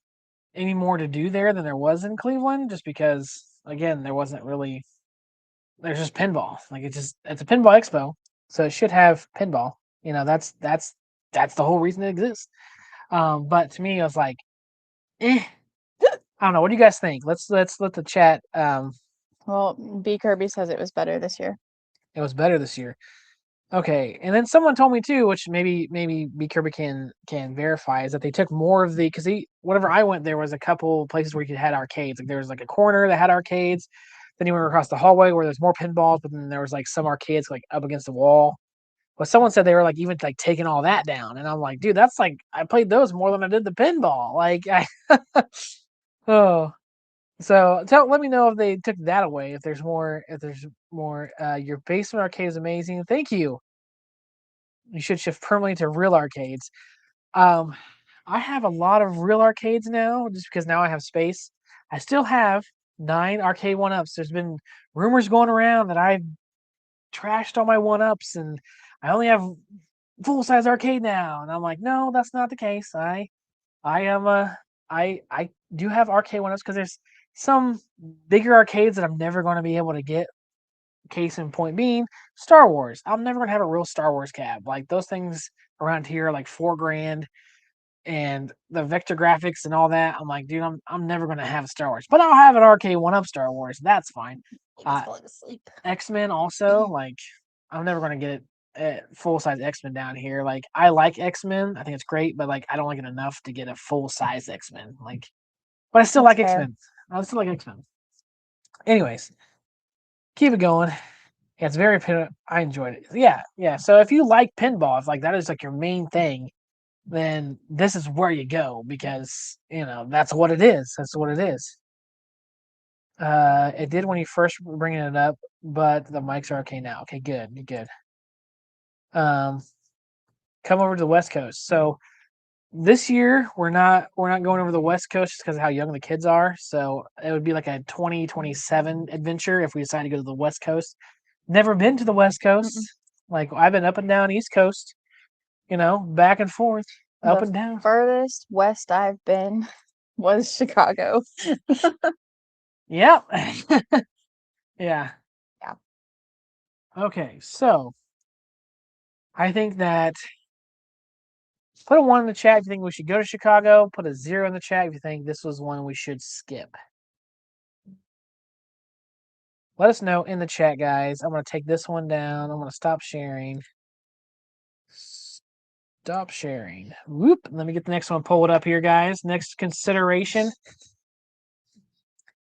any more to do there than there was in Cleveland, just because, again, there wasn't really. There's just pinball. Like it's a pinball expo, so it should have pinball. You know, that's the whole reason it exists. But to me, I was like, eh. I don't know. What do you guys think? Let's let the chat. well, B Kirby says it was better this year. It was better this year. Okay, and then someone told me too, which maybe B Kirby can verify, is that they took more of the because whenever I went, there was a couple places where you could had arcades. Like there was like a corner that had arcades. Then you went across the hallway where there's more pinballs, but then there was like some arcades like up against the wall. But someone said they were like even like taking all that down, and I'm like, dude, that's like I played those more than I did the pinball. Like I, oh, so let me know if they took that away. If there's more, your basement arcade is amazing. Thank you. You should shift permanently to real arcades. I have a lot of real arcades now, just because now I have space. I still have 9 arcade 1-ups. There's been rumors going around that I've trashed all my 1-ups and I only have full size arcade now. And I'm like, no, that's not the case. I am I do have arcade 1-ups because there's some bigger arcades that I'm never going to be able to get. Case in point being Star Wars. I'm never gonna have a real Star Wars cab. Like those things around here are like $4,000, and the vector graphics and all that. I'm like, dude, I'm never gonna have a Star Wars, but I'll have an arcade 1-up Star Wars. That's fine. Falling asleep. X-Men also. Like, I'm never gonna get a full size X-Men down here. Like, I like X-Men. I think it's great, but like, I don't like it enough to get a full size X-Men. Like, but I still That's like fair. X-Men. I still like X-Men. Anyways, keep it going. Yeah, it's very I enjoyed it. Yeah. So if you like pinball, if like that is like your main thing, then this is where you go because that's what it is. That's what it is. It did when you first were bringing it up, but the mics are okay now. Okay, good. Um, come over to the West Coast. So this year we're not going over the West Coast just because of how young the kids are. So it would be like a 2027 adventure if we decide to go to the West Coast. Never been to the West Coast. Like I've been up and down East Coast, back and forth, up and down. Furthest west I've been was Chicago. Yep. Yeah. Yeah. Okay, so I think that put a 1 in the chat if you think we should go to Chicago. Put a 0 in the chat if you think this was one we should skip. Let us know in the chat, guys. I'm going to take this one down. I'm going to stop sharing. Stop sharing. Whoop. Let me get the next one pulled up here, guys. Next consideration.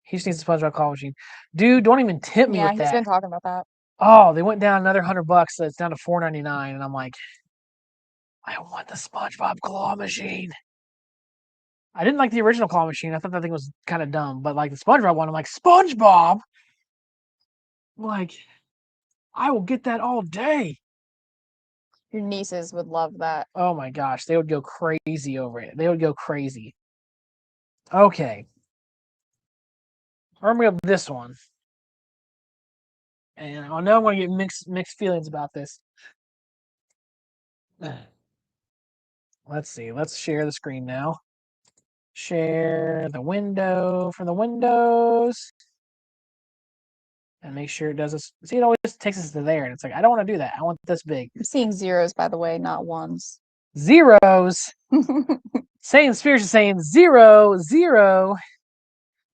He just needs a SpongeBob claw machine. Dude, don't even tempt me with Yeah, that. he's been talking about that. Oh, they went down another $100, so it's down to $4.99, and I'm like, I want the SpongeBob claw machine. I didn't like the original claw machine. I thought that thing was kind of dumb, but like the SpongeBob one, I'm like, SpongeBob? Like, I will get that all day. Your nieces would love that. Oh my gosh, they would go crazy over it. They would go crazy. Okay. I'm going to this one. And I know I'm going to get mixed feelings about this. Let's see. Let's share the screen now. Share the window for the windows. And make sure it does this. See, it always takes us to there. And it's like, I don't want to do that. I want this big. I'm seeing zeros, by the way, not ones. Zeros. Saying Spears is saying 0, 0.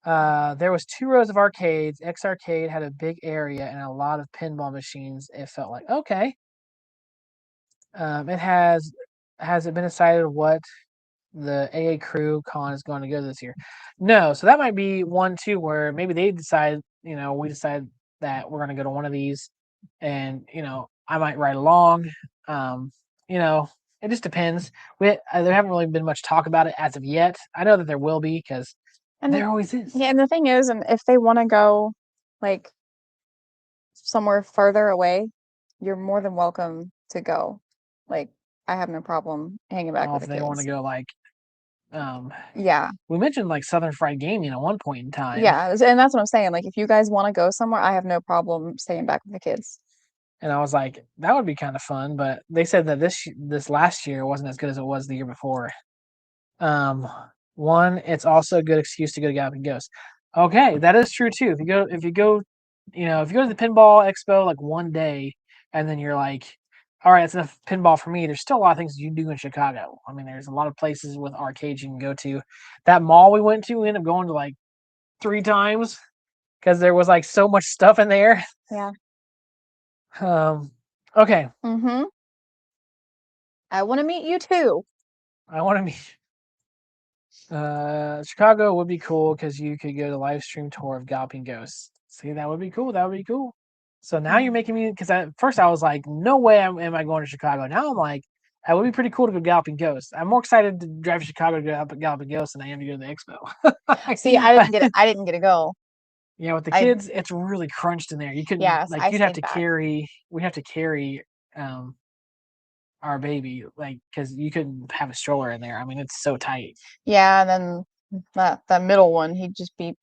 There was 2 rows of arcades. X Arcade had a big area and a lot of pinball machines. It felt like okay. It has it been decided what the AA Crew Con is going to go this year? No, so that might be one too where maybe they decide. We decide that we're going to go to one of these, and I might ride along. It just depends. There haven't really been much talk about it as of yet. I know that there will be because there always is. Yeah, and the thing is, and if they want to go like somewhere further away, you're more than welcome to go. Like I have no problem hanging back with If the they kids. want to go like, yeah, we mentioned like Southern Fried Gaming at one point in time. Yeah, and that's what I'm saying. Like if you guys want to go somewhere, I have no problem staying back with the kids. And I was like, that would be kind of fun. But they said that this last year wasn't as good as it was the year before. One, it's also a good excuse to go to Galloping Ghost. Okay, that is true too. If you go to the pinball expo like one day, and then you're like, all right, that's enough pinball for me. There's still a lot of things you can do in Chicago. I mean, there's a lot of places with arcades you can go to. That mall we went to, we ended up going to like 3 times because there was like so much stuff in there. Yeah. Okay. Mm-hmm. I want to meet you too. I want to meet. Chicago would be cool because you could go to live stream tour of Galloping Ghosts. See, that would be cool. That would be cool. So now you're making me because at first I was like, no way am I going to Chicago. Now I'm like, that would be pretty cool to go Galloping Ghosts. I'm more excited to drive to Chicago to go Galloping Ghosts than I am to go to the expo. See, I didn't get to go. Yeah, with the kids, it's really crunched in there. You couldn't like you'd have to carry. We have to carry our baby because you couldn't have a stroller in there. I mean, it's so tight. Yeah, and then that middle one, he'd just be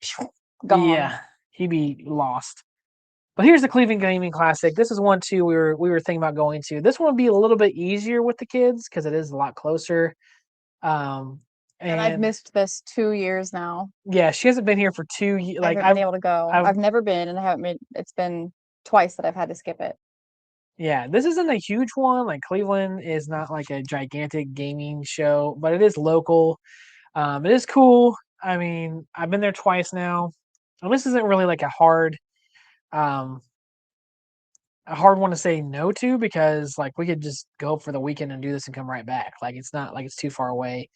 gone. Yeah, he'd be lost. But here's the Cleveland Gaming Classic. This is one too we were thinking about going to. This one would be a little bit easier with the kids because it is a lot closer. And I've missed this 2 years now. Yeah, she hasn't been here for 2 years. I haven't been able to go. I've never been, and I haven't been. It's been twice that I've had to skip it. Yeah, this isn't a huge one. Like Cleveland is not like a gigantic gaming show, but it is local. It is cool. I mean, I've been there twice now. And this isn't really like a hard one to say no to because like we could just go for the weekend and do this and come right back. Like it's not like it's too far away.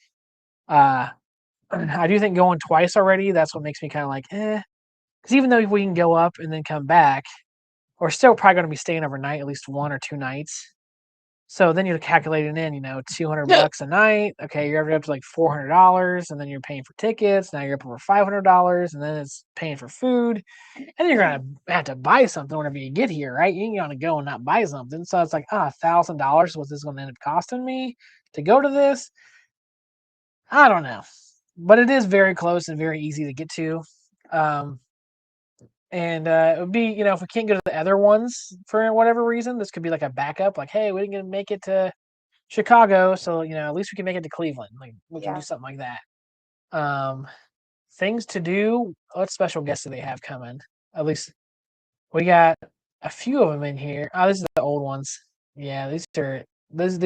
I do think going twice already, that's what makes me kind of like, eh. Because even though if we can go up and then come back, we're still probably going to be staying overnight, at least 1 or 2 nights. So then you're calculating in, $200 a night. Okay, you're up to like $400, and then you're paying for tickets. Now you're up over $500, and then it's paying for food. And then you're gonna have to buy something whenever you get here, right? You ain't gonna go and not buy something. So it's like, $1,000. What's this gonna end up costing me to go to this? I don't know, but it is very close and very easy to get to. And it would be, if we can't go to the other ones for whatever reason, this could be like a backup. Like, hey, we didn't make it to Chicago, so at least we can make it to Cleveland. Like, we can do something like that. Things to do. What special guests do they have coming? At least we got a few of them in here. Oh, these are the old ones. Yeah, these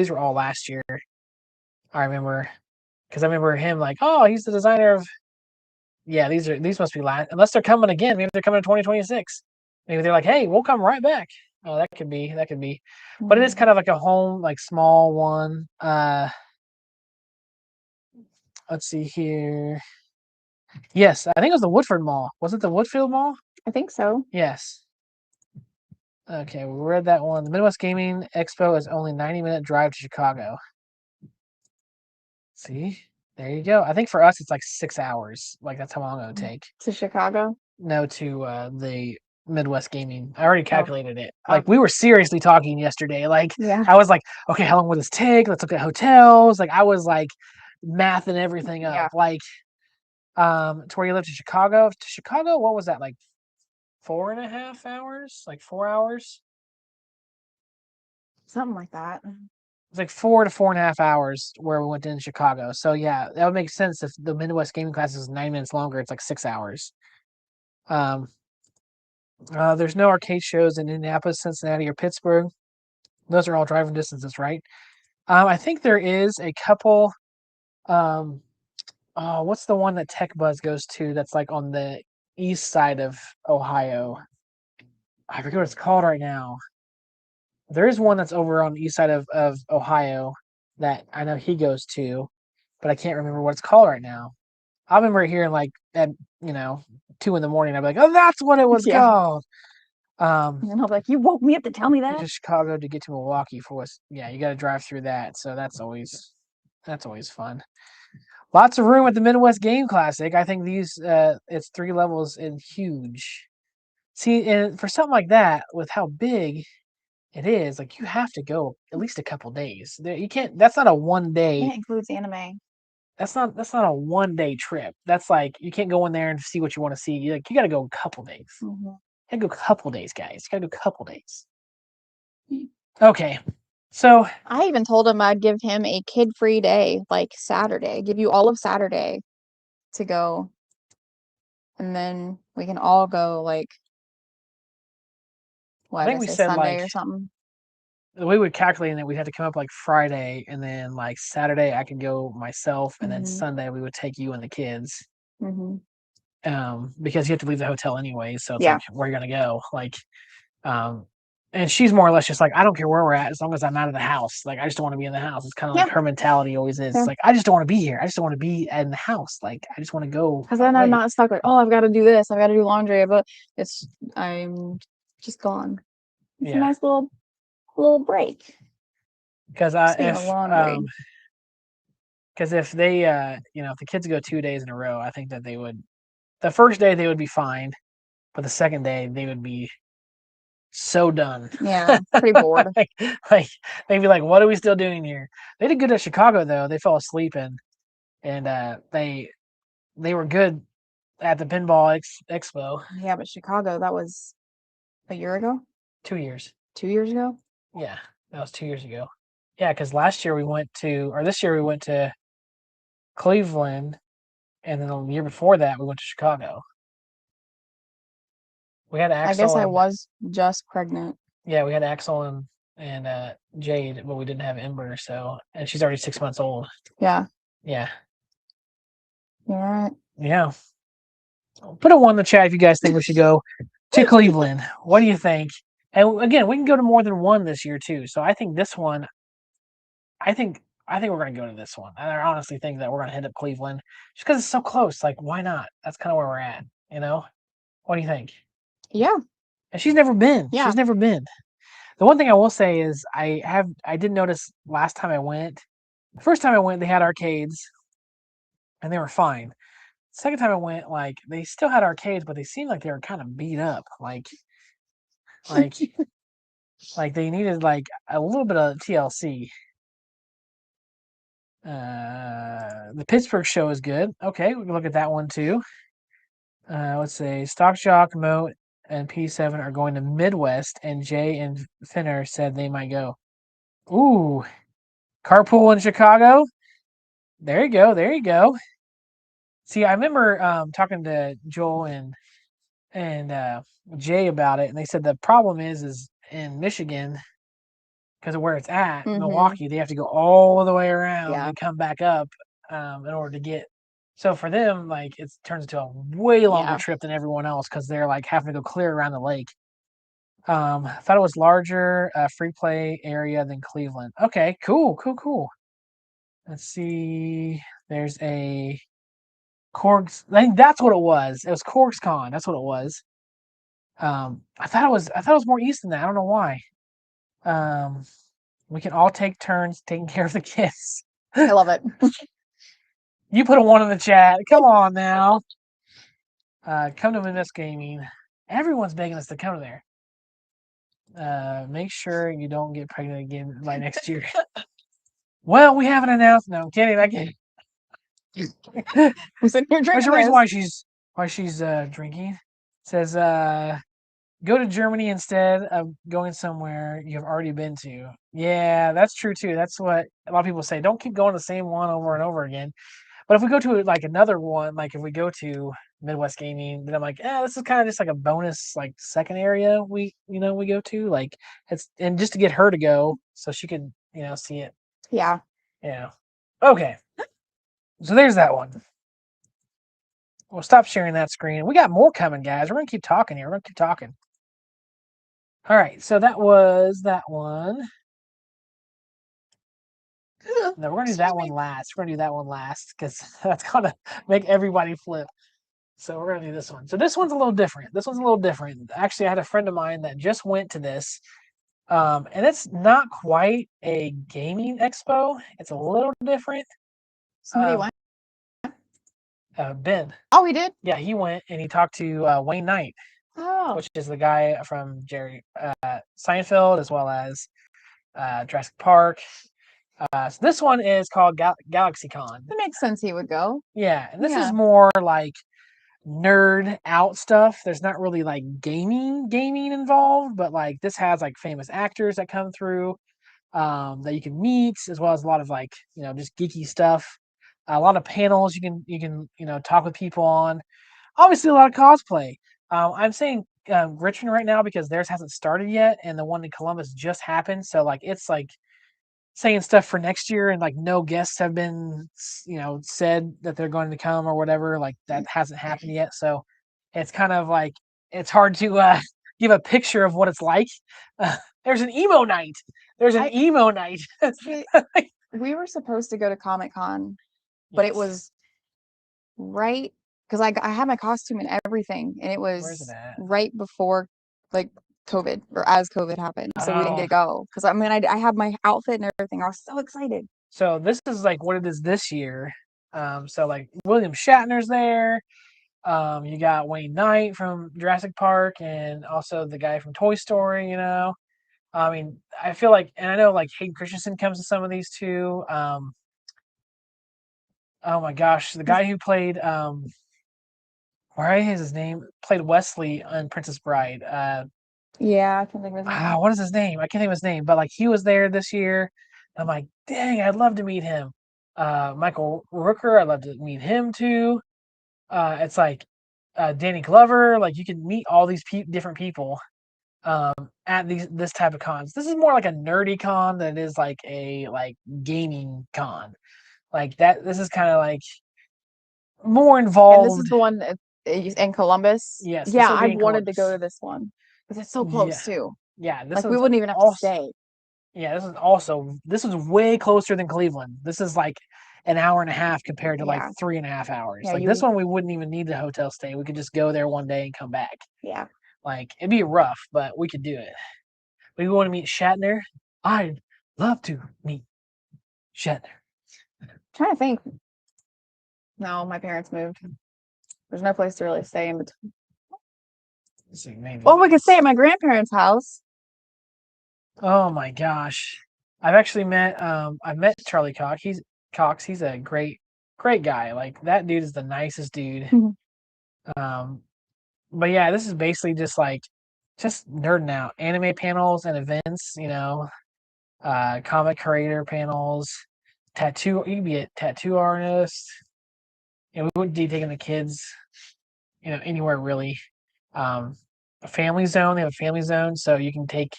were all last year. I remember, because I remember him like, oh, he's the designer of. Yeah, these must be last. Unless they're coming again. Maybe they're coming in 2026. Maybe they're like, hey, we'll come right back. Oh, that could be. But it is kind of like a home, like small one. Let's see here. Yes, I think it was the Woodford Mall. Was it the Woodfield Mall? I think so. Yes. Okay, we read that one. The Midwest Gaming Expo is only 90-minute drive to Chicago. See? There you go. I think for us it's like 6 hours. Like that's how long it would take. To Chicago? No, to the Midwest Gaming. I already calculated it. Like we were seriously talking yesterday. Like I was like, okay, how long will this take? Let's look at hotels. Like I was like mathing everything up. Yeah. Like to where you live to Chicago. To Chicago, what was that, like 4.5 hours? Like 4 hours? Something like that. It's like 4 to 4.5 hours where we went in Chicago. So yeah, that would make sense if the Midwest Gaming class is 9 minutes longer. It's like 6 hours. There's no arcade shows in Indianapolis, Cincinnati, or Pittsburgh. Those are all driving distances, right? I think there is a couple. What's the one that Tech Buzz goes to that's like on the east side of Ohio? I forget what it's called right now. There is one that's over on the east side of Ohio that I know he goes to, but I can't remember what it's called right now. I remember hearing like at 2 in the morning. I'd be like, oh, that's what it was called. And I'm like, you woke me up to tell me that. To Chicago to get to Milwaukee for us. Yeah, you got to drive through that. So that's always fun. Lots of room at the Midwest Game Classic. I think these it's 3 levels and huge. See, and for something like that, with how big it is, like you have to go at least a couple days. You can't. That's not a 1 day. It includes anime. That's not a 1 day trip. That's like you can't go in there and see what you want to see. You got to go a couple days. Mm-hmm. You got to go a couple days, guys. You got to go a couple days. Okay. So I even told him I'd give him a kid-free day, like Saturday. Give you all of Saturday to go, and then we can all go. Like, I think we said Sunday like or something. The way we'd calculate it, we'd have to come up like Friday, and then like Saturday I could go myself, and then Sunday we would take you and the kids. Because you have to leave the hotel anyway, so it's like where you're gonna go. Like, and she's more or less just like, I don't care where we're at as long as I'm out of the house. Like I just don't want to be in the house. It's kind of like her mentality always is. It's like I just don't want to be here. I just don't want to be in the house. Like I just want to go. Because then I'm not stuck like, oh, I've got to do this. I've got to do laundry. But I'm just gone. It's a nice little break. Because if they if the kids go 2 days in a row, I think that they would. The first day they would be fine, but the second day they would be so done. Yeah, pretty bored. like they'd be like, "What are we still doing here?" They did good at Chicago though. They fell asleep and they were good at the pinball expo. Yeah, but Chicago, that was a year ago. 2 years. 2 years ago. Yeah, that was 2 years ago. Yeah, because this year we went to Cleveland, and then the year before that we went to Chicago. We had Axel. I guess I was just pregnant. Yeah, we had Axel and Jade, but we didn't have Ember. So, and she's already 6 months old. Yeah. Yeah. You're right. Yeah. Put a 1 in the chat if you guys think we should go to Cleveland. What do you think? And again, we can go to more than 1 this year too. So I think this one, I think we're going to go to this one. I honestly think that we're going to hit up Cleveland just because it's so close. Like, why not? That's kind of where we're at, you know? What do you think? Yeah. And she's never been. Yeah. She's never been. The one thing I will say is I did notice last time I went, the first time I went, they had arcades and they were fine. Second time I went, like they still had arcades, but they seemed like they were kind of beat up. Like like they needed like a little bit of TLC. The Pittsburgh show is good. Okay, we can look at that one too. Let's say Stock Jock, Moat, and P7 are going to Midwest, and Jay and Finner said they might go. Ooh, carpool in Chicago. There you go. There you go. See, I remember talking to Joel and Jay about it, and they said the problem is in Michigan because of where it's at, Milwaukee. They have to go all the way around and come back up in order to get. So for them, like it turns into a way longer trip than everyone else because they're like having to go clear around the lake. I thought it was larger free play area than Cleveland. Okay, cool. Let's see. There's a Corks. I think that's what it was. It was CorksCon. That's what it was. I thought it was more east than that. I don't know why. We can all take turns taking care of the kids. I love it. You put a 1 in the chat. Come on now. Come to Miss Gaming. Everyone's begging us to come there. Make sure you don't get pregnant again by next year. Well, we haven't announced. No, I'm kidding. I can't. I'm sitting here drinking. There's a reason why she's drinking. It says go to Germany instead of going somewhere you've already been to. Yeah, that's true too. That's what a lot of people say. Don't keep going to the same one over and over again. But if we go to like another one, like if we go to Midwest Gaming, then I'm like, this is kind of just like a bonus, like second area we go to. Like it's and just to get her to go so she could, see it. Yeah. Yeah. Okay. So there's that one. We'll stop sharing that screen. We got more coming, guys. We're gonna keep talking here. We're gonna keep talking. All right, so that was that one. No, we're gonna do that one last. We're gonna do that one last because that's gonna make everybody flip. So we're gonna do this one. So this one's a little different. Actually, I had a friend of mine that just went to this, and it's not quite a gaming expo. It's a little different. Somebody went. Ben. Oh, he did? Yeah, he went and he talked to Wayne Knight, which is the guy from Jerry Seinfeld as well as Jurassic Park. So this one is called GalaxyCon. It makes sense he would go. Yeah, and this is more like nerd out stuff. There's not really like gaming involved, but like this has like famous actors that come through that you can meet, as well as a lot of like just geeky stuff. A lot of panels you can talk with people on. Obviously, a lot of cosplay. I'm saying Richmond right now because theirs hasn't started yet, and the one in Columbus just happened. So like it's like saying stuff for next year, and like no guests have been said that they're going to come or whatever. Like that hasn't happened yet. So it's kind of like it's hard to give a picture of what it's like. There's an emo night. Emo night. We were supposed to go to Comic-Con. But it was right because I had my costume and everything, and it was right before like COVID or as COVID happened, so we didn't get to go. Because I mean, I had my outfit and everything. I was so excited. So this is like what it is this year. So like William Shatner's there. You got Wayne Knight from Jurassic Park, and also the guy from Toy Story. I mean, I feel like, and I know like Hayden Christensen comes to some of these too. Oh my gosh, the guy who played where is his name? Played Wesley on Princess Bride. Yeah, I can't think of his name. What is his name? I can't think of his name, but like he was there this year. I'm like, dang, I'd love to meet him. Michael Rooker, I'd love to meet him too. It's like Danny Glover. Like you can meet all these different people at this type of cons. This is more like a nerdy con than it is like a gaming con. Like that. This is kind of like more involved. And this is the one in Columbus. Yes. Yeah, I wanted to go to this one because it's so close too. Yeah, like we wouldn't even have to stay. Yeah, this is way closer than Cleveland. This is like an hour and a half compared to like Yeah. 3.5 hours. Yeah, Like this one, we wouldn't even need the hotel stay. We could just go there one day and come back. Yeah. Like it'd be rough, but we could do it. We want to meet Shatner. I'd love to meet Shatner. Trying to think. No, my parents moved. There's no place to really stay in between. Let's see, maybe. Well, we could stay at my grandparents' house. Oh my gosh. I've met Charlie Cox. He's a great guy. Like that dude is the nicest dude. But yeah, this is basically just nerding out. Anime panels and events, comic creator panels, you can be a tattoo artist. We wouldn't be taking the kids, anywhere really. A family zone, they have a family zone, so you can take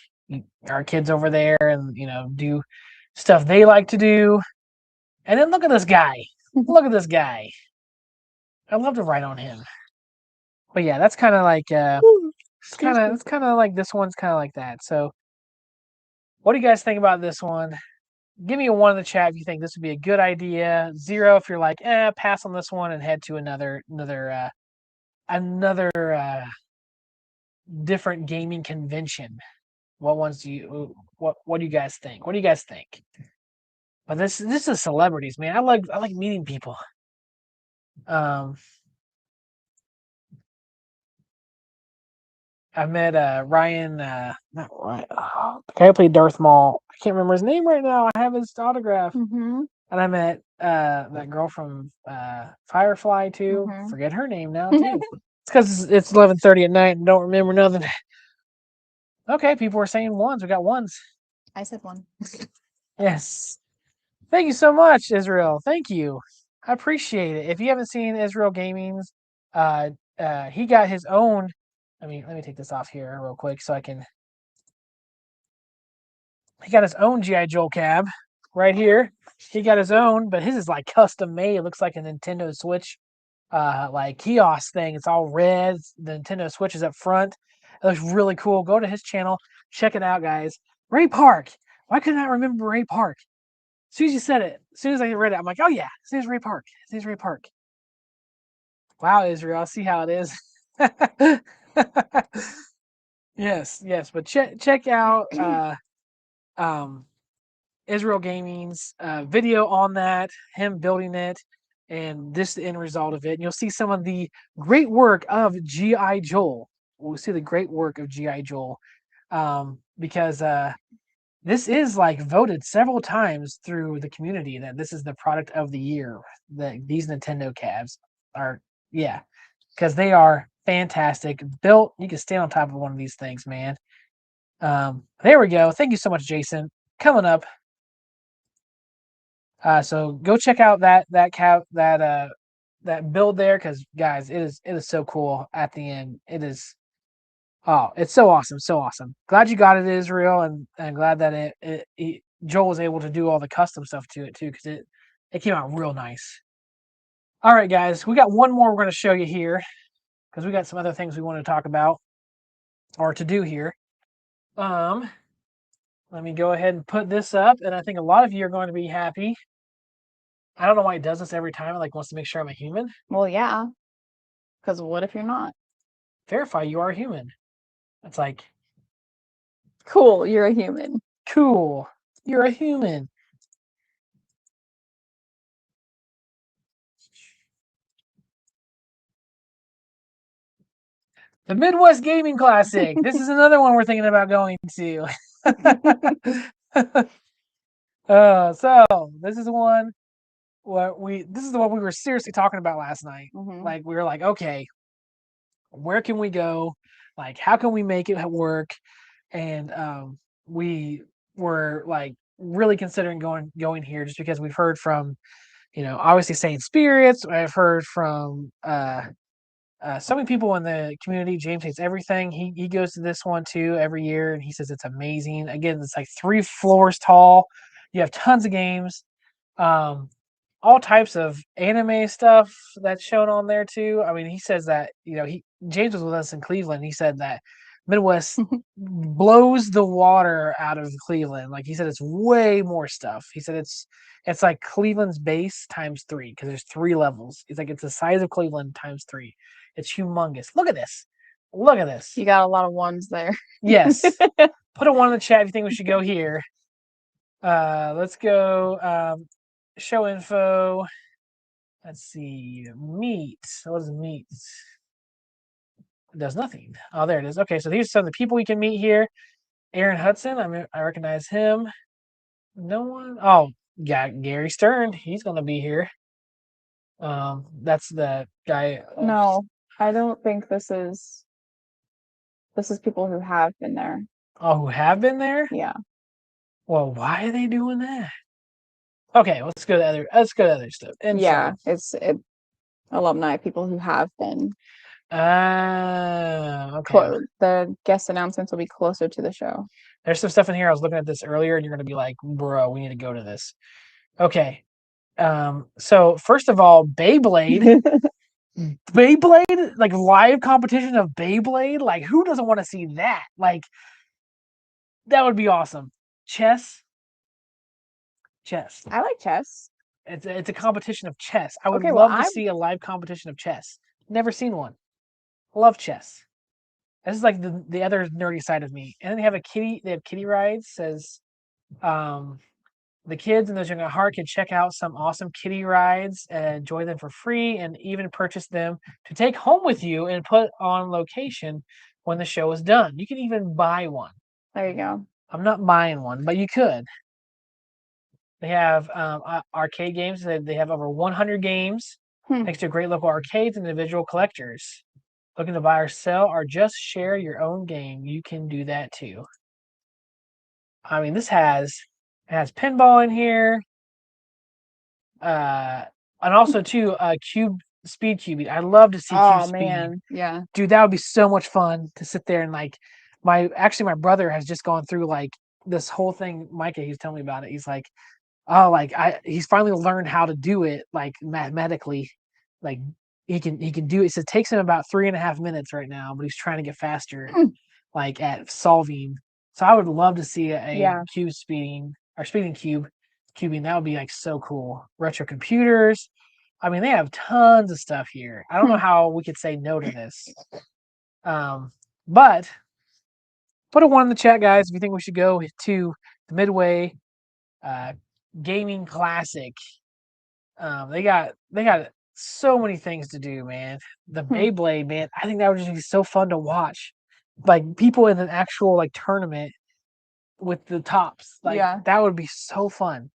our kids over there and, do stuff they like to do. And then look at this guy. Look at this guy. I'd love to write on him. But yeah, that's kind of like it's kind of like this one's kind of like that. So what do you guys think about this one? Give me a 1 in the chat if you think this would be a good idea. 0 if you're like, pass on this one and head to another different gaming convention. What do you guys think? What do you guys think? But this is celebrities, man. I like meeting people. I met Ryan, not Ryan. Oh, the guy who played Darth Maul. I can't remember his name right now. I have his autograph. Mm-hmm. And I met that girl from Firefly too. Mhm. Forget her name now too. It's because it's 11:30 at night and don't remember nothing. Okay, people are saying ones. We got ones. I said 1. Yes. Thank you so much, Israel. Thank you. I appreciate it. If you haven't seen Israel Gaming's, he got his own. Let me take this off here real quick so I can. He got his own GI Joe cab right here. He got his own, but his is like custom made. It looks like a Nintendo Switch, like kiosk thing. It's all red. The Nintendo Switch is up front. It looks really cool. Go to his channel, check it out, guys. Ray Park. Why couldn't I remember Ray Park? As soon as you said it, as soon as I read it, I'm like, oh yeah, his name's Ray Park. His name's Ray Park. Wow, Israel, I see how it is. Yes, but check out Israel Gaming's video on that, him building it, and this the end result of it. And you'll see some of the great work of G.I. Joel. We'll see the great work of G.I. Joel because this is like voted several times through the community that this is the product of the year. That these Nintendo cabs are, yeah, because they are fantastic. Built, you can stand on top of one of these things, man. There we go. Thank you so much, Jason. Coming up. So go check out that build there, because guys, it is so cool at the end. It is. Oh, it's so awesome, so awesome. Glad you got it, Israel, and glad that Joel was able to do all the custom stuff to it too, because it came out real nice. All right, guys, we got one more we're going to show you here, because we got some other things we want to talk about or to do here. Let me go ahead and put this up, and I think a lot of you are going to be happy. I don't know why it does this every time. It like wants to make sure I'm a human. Well, yeah. Because what if you're not? Verify you are a human. It's like, cool, you're a human. Cool, you're a human. The Midwest Gaming Classic. This is another one we're thinking about going to. So this is the one we were seriously talking about last night. Mhm. Like we were like, okay, where can we go? Like, how can we make it work? And we were like really considering going here just because we've heard from, obviously Saint Spirits. I've heard from so many people in the community. James Hates Everything. He goes to this one too every year, and he says it's amazing. Again, it's like 3 floors tall. You have tons of games, all types of anime stuff that's shown on there too. I mean, he says that James was with us in Cleveland. He said that Midwest blows the water out of Cleveland. Like he said, it's way more stuff. He said it's like Cleveland's base times 3 because there's 3 levels. He's like it's the size of Cleveland times 3. It's humongous. Look at this. Look at this. You got a lot of ones there. Yes. Put a 1 in the chat if you think we should go here. Let's go show info. Let's see. Meet. What is meet? It does nothing. Oh, there it is. Okay, so here's some of the people we can meet here. Aaron Hudson. I recognize him. No one. Oh, yeah, Gary Stern. He's gonna be here. That's the guy. No, I don't think this is people who have been there. Oh, who have been there? Yeah. Well, why are they doing that? Okay, let's go to other stuff. Info. Yeah, it's alumni, people who have been. Okay. The guest announcements will be closer to the show. There's some stuff in here. I was looking at this earlier, and you're gonna be like, "Bro, we need to go to this." Okay. So first of all, Beyblade, like live competition of Beyblade. Like, who doesn't want to see that? Like, that would be awesome. Chess. I like chess. It's a competition of chess. I would Okay, well, love to see a live competition of chess. Never seen one. Love chess. This is like the other nerdy side of me. And then they have kitty rides. Says the kids and those young at heart can check out some awesome kitty rides and enjoy them for free and even purchase them to take home with you and put on location when the show is done. You can even buy one. There you go. I'm not buying one, but you could. They have arcade games. They have over 100 games next to great local arcades and individual collectors. Looking to buy or sell or just share your own game, you can do that too. I mean, it has pinball in here. And also too, speed cubing. I'd love to see cube speed. Man, yeah. Dude, that would be so much fun to sit there and like my brother has just gone through like this whole thing. Micah, he's telling me about it. He's like, oh, like he's finally learned how to do it like mathematically. Like he can do it. He says it takes him about 3.5 minutes right now, but he's trying to get faster, like at solving. So I would love to see a cube speeding or speeding cubing. That would be like so cool. Retro computers. I mean, they have tons of stuff here. I don't know how we could say no to this. But put a 1 in the chat, guys, if you think we should go to the Midway Gaming Classic. They got so many things to do, man. The Beyblade, man, I think that would just be so fun to watch. Like people in an actual like tournament with the tops. Like that would be so fun.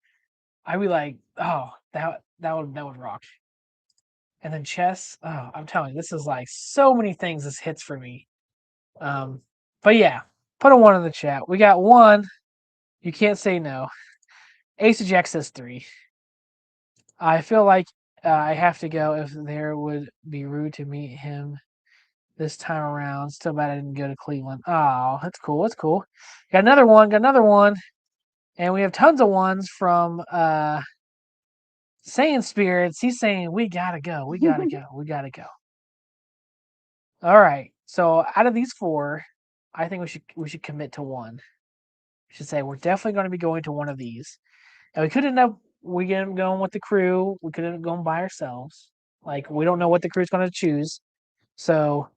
I'd be like, oh, that would rock. And then chess, oh, I'm telling you, this is like so many things this hits for me. But yeah, put a 1 in the chat. We got 1. You can't say no. Ace of Jack says 3. I feel like I have to go if there would be rude to meet him this time around. Still bad I didn't go to Cleveland. Oh, that's cool. That's cool. Got another one. And we have tons of ones from Saying Spirits. He's saying we gotta go. We gotta go. All right. So out of these 4, I think we should commit to 1. We should say we're definitely going to be going to one of these. And we could end up going with the crew. We could end up going by ourselves. Like we don't know what the crew's going to choose. So,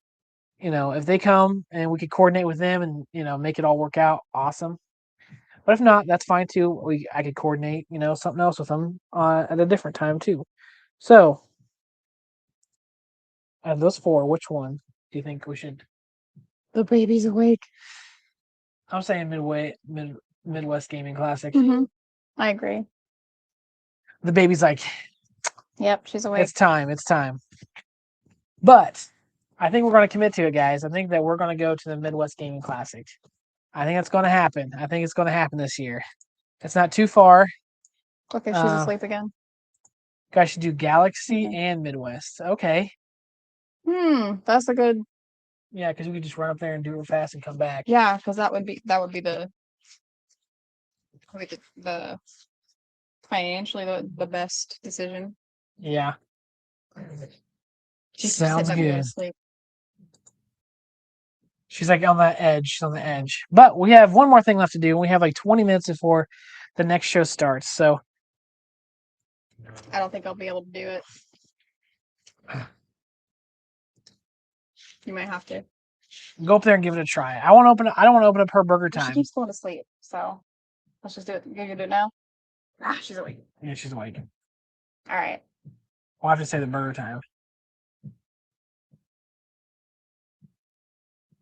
if they come and we could coordinate with them and make it all work out, awesome. But if not, that's fine too. I could coordinate, something else with them at a different time too. So, out of those 4, which one do you think we should? The baby's awake. I'm saying Midwest Gaming Classic. I agree. The baby's like, yep, she's awake. It's time. But I think we're going to commit to it, guys. I think that we're going to go to the Midwest Gaming Classic. I think it's going to happen. I think it's going to happen this year. It's not too far. Okay, she's asleep again. Guys should do Galaxy and Midwest. Okay. That's a good. Yeah, because we could just run up there and do it fast and come back. Yeah, because that would be the financially the best decision. Yeah. She Sounds good. She's like on the edge. She's on the edge. But we have one more thing left to do. We have like 20 minutes before the next show starts. So I don't think I'll be able to do it. You might have to. go up there and give it a try. I don't want to open up her burger She time. keeps going to sleep, so let's just do it. You gonna do it now? Ah, she's awake. Yeah, she's awake. All right. We'll have to say the burger time.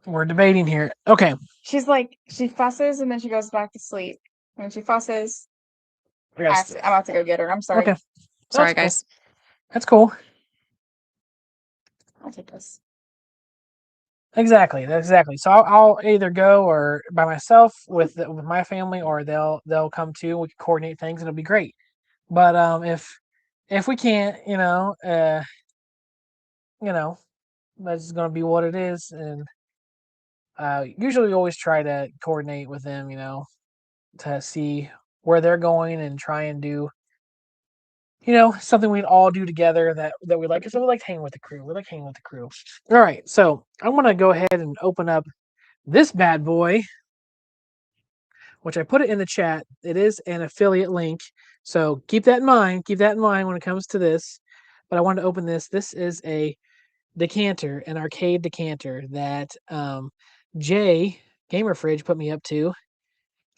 We're debating here. Okay. She's like, she fusses and then she goes back to sleep. When she fusses, I'm about to go get her. I'm sorry. Okay. Sorry, That's guys. That's cool. I'll take this. Exactly. So I'll either go or by myself with my family, or they'll come too. We can coordinate things and it'll be great. But if we can't, that's gonna be what it is. And usually we always try to coordinate with them, to see where they're going and try and do, something we'd all do together that we like. So we like hanging with the crew. We like hanging with the crew. All right, so I'm gonna go ahead and open up this bad boy, which I put it in the chat. It is an affiliate link, so keep that in mind. Keep that in mind when it comes to this. But I wanted to open this. This is a decanter, an arcade decanter that Jay Gamer Fridge put me up to.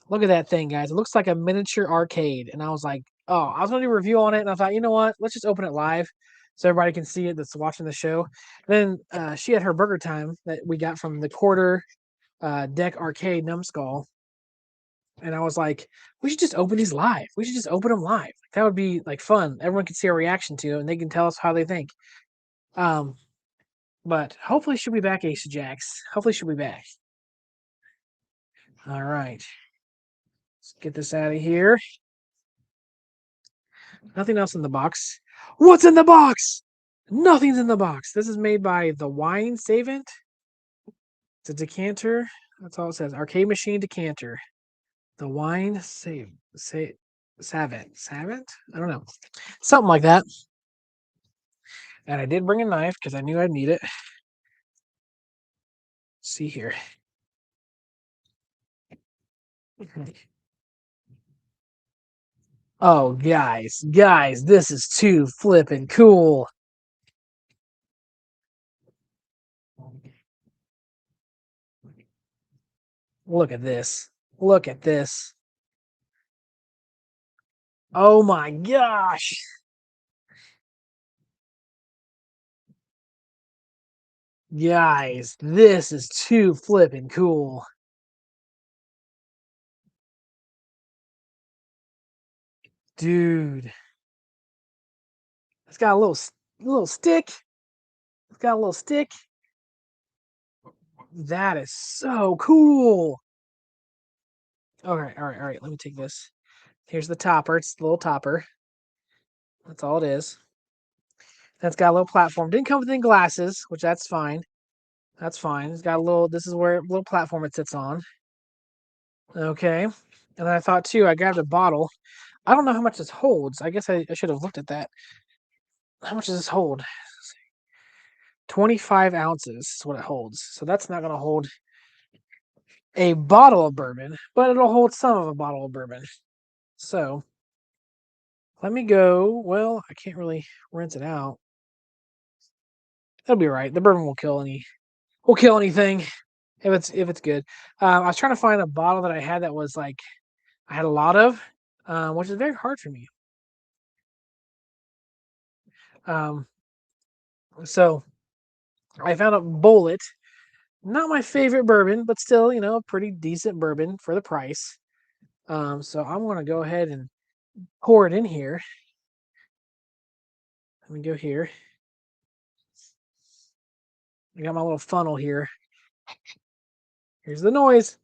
Look at that thing, guys. It looks like a miniature arcade. And I was like, oh, I was going to do a review on it. And I thought, you know what? Let's just open it live so everybody can see it that's watching the show. Then she had her burger time that we got from the quarter deck arcade Numbskull. And I was like, we should just open these live. We should just open them live. That would be like fun. Everyone can see our reaction to it and they can tell us how they think. But hopefully she'll be back, Ace Jacks. Hopefully she'll be back. All right. Let's get this out of here. Nothing else in the box. What's in the box? Nothing's in the box. This is made by the Wine Savant. It's a decanter. That's all it says. Arcade machine decanter. The Wine Savant. Savant? I don't know. Something like that. And I did bring a knife because I knew I'd need it. Let's see here. Oh, guys, this is too flippin' cool. Look at this. Look at this. Oh my gosh. Guys, this is too flippin' cool. Dude. It's got a little stick. It's got a little stick. That is so cool. All right. Let me take this. Here's the topper. It's the little topper. That's all it is. That's got a little platform. Didn't come with any glasses, which that's fine. That's fine. It's got a little, this is where a little platform it sits on. Okay. And then I thought too, I grabbed a bottle. I don't know how much this holds. I guess I should have looked at that. How much does this hold? 25 ounces is what it holds. So that's not going to hold a bottle of bourbon, but it'll hold some of a bottle of bourbon. So let me go. Well, I can't really rinse it out. That'll be right. The bourbon will kill anything if it's good. I was trying to find a bottle that I had that was like I had a lot of, which is very hard for me. So I found a Bullet. Not my favorite bourbon, but still, a pretty decent bourbon for the price. So I'm going to go ahead and pour it in here. Let me go here. I got my little funnel here. Here's the noise.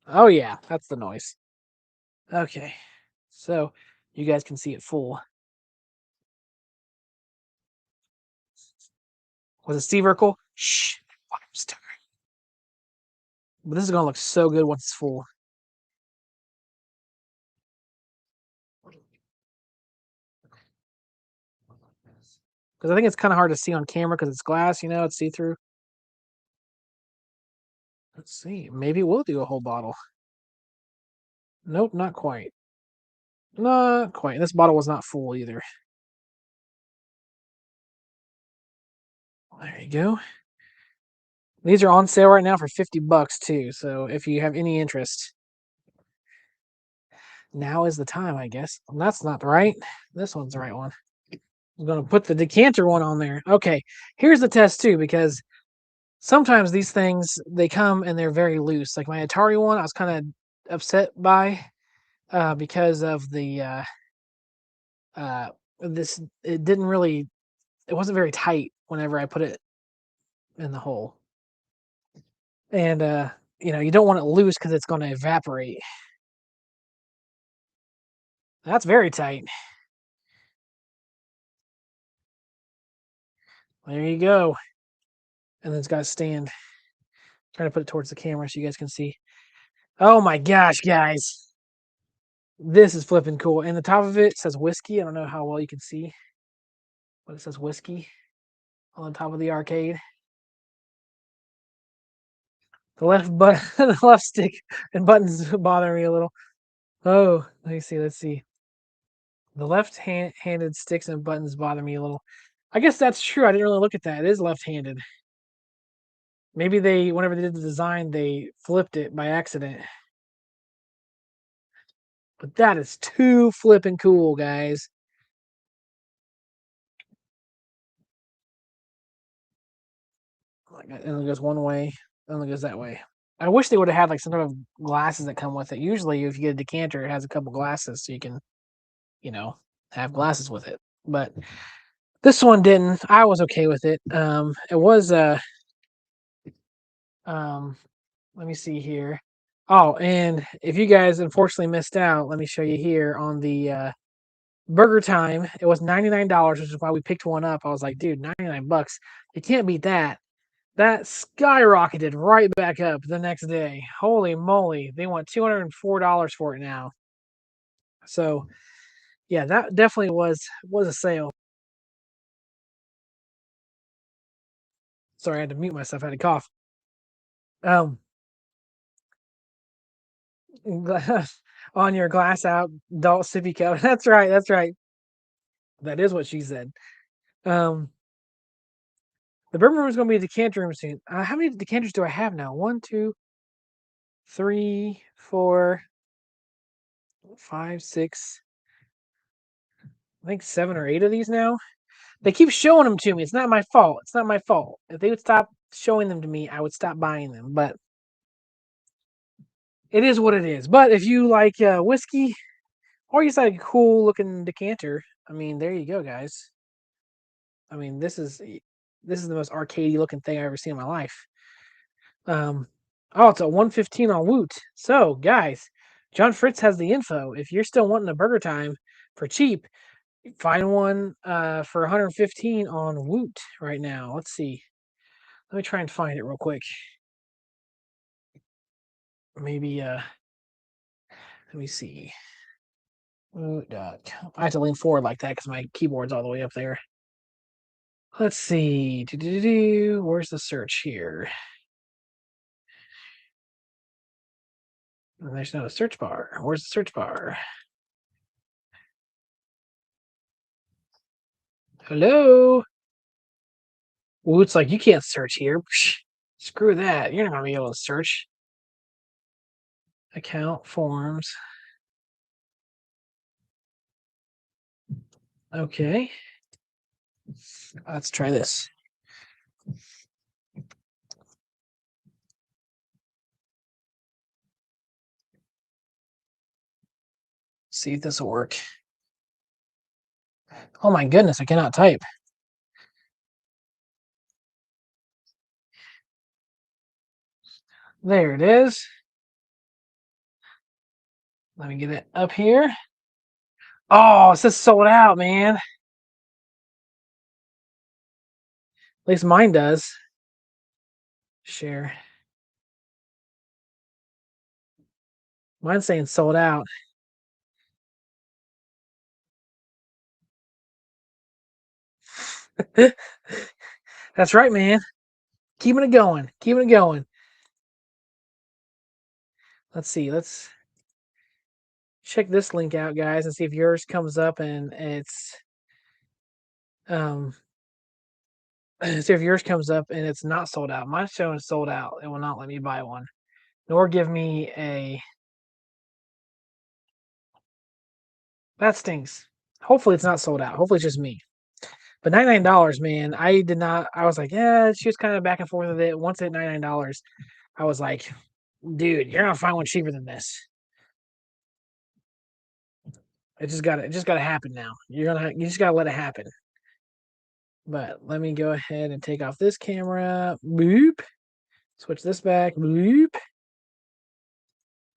Oh yeah, that's the noise. Okay, so you guys can see it full. Was it Steve Urkel? Shh. But this is going to look so good once it's full. Because I think it's kind of hard to see on camera because it's glass, it's see-through. Let's see. Maybe we'll do a whole bottle. Nope, not quite. Not quite. This bottle was not full either. There you go. These are on sale right now for $50 too. So if you have any interest, now is the time, I guess. That's not right. This one's the right one. I'm gonna put the decanter one on there. Okay, here's the test too, because sometimes these things they come and they're very loose. Like my Atari one, I was kind of upset by because of the this. It didn't really. It wasn't very tight whenever I put it in the hole, and you don't want it loose because it's going to evaporate. That's very tight. There you go. And then it's got a stand. Trying to put it towards the camera so you guys can see. Oh my gosh, guys. This is flipping cool. And the top of it says whiskey. I don't know how well you can see, but it says whiskey on the top of the arcade. The left button, the left stick and buttons bother me a little. Oh, let me see. Let's see. The left-handed sticks and buttons bother me a little. I guess that's true. I didn't really look at that. It is left-handed. Maybe whenever they did the design, they flipped it by accident. But that is too flipping cool, guys. And it goes one way, and it goes that way. I wish they would have had like some sort of glasses that come with it. Usually, if you get a decanter, it has a couple glasses, so you can, have glasses with it. But this one didn't. I was okay with it. It was let me see here. Oh, and if you guys unfortunately missed out, let me show you here on the Burgertime. It was $99, which is why we picked one up. I was like, dude, $99. You can't beat that. That skyrocketed right back up the next day. Holy moly. They want $204 for it now. So yeah, that definitely was a sale. Sorry, I had to mute myself. I had to cough. Um, on your glass out adult sippy cup. That's right. That's right. That is what she said. Um, the bourbon room is going to be a decanter room soon. How many decanters do I have now? 1, 2, 3, 4, 5, 6. I think 7 or 8 of these now. They keep showing them to me. It's not my fault. It's not my fault. If they would stop showing them to me, I would stop buying them. But it is what it is. But if you like whiskey, or you just like a cool looking decanter, I mean, there you go, guys. I mean, this is the most arcadey looking thing I've ever seen in my life. Oh, it's a 115 on Woot. So, guys, John Fritz has the info. If you're still wanting a Burger Time for cheap, find one for 115 on Woot right now. Let's see. Let me try and find it real quick. Maybe let me see. Woot.com. I have to lean forward like that because my keyboard's all the way up there. Let's see. Where's the search here? There's not a search bar. Where's the search bar? Hello? Woot's like, you can't search here. Psh, screw that. You're not going to be able to search. Account forms. Okay. Let's try this. See if this will work. Oh my goodness, I cannot type. There it is. Let me get it up here. Oh, it says sold out, man. At least mine does. Share. Mine's saying sold out. That's right, man. Keeping it going. Keeping it going. let's see. Let's check this link out, guys, and see if yours comes up and it's see if yours comes up and it's not sold out. Mine's showing sold out. It will not let me buy one, nor give me a. That stinks. Hopefully it's not sold out. Hopefully it's just me. But $99, man, I did not. I was like, yeah, she was kind of back and forth with it. Once at $99, I was like, dude, you're gonna find one cheaper than this. It just gotta happen now. You just gotta let it happen. But let me go ahead and take off this camera. Boop. Switch this back. Boop.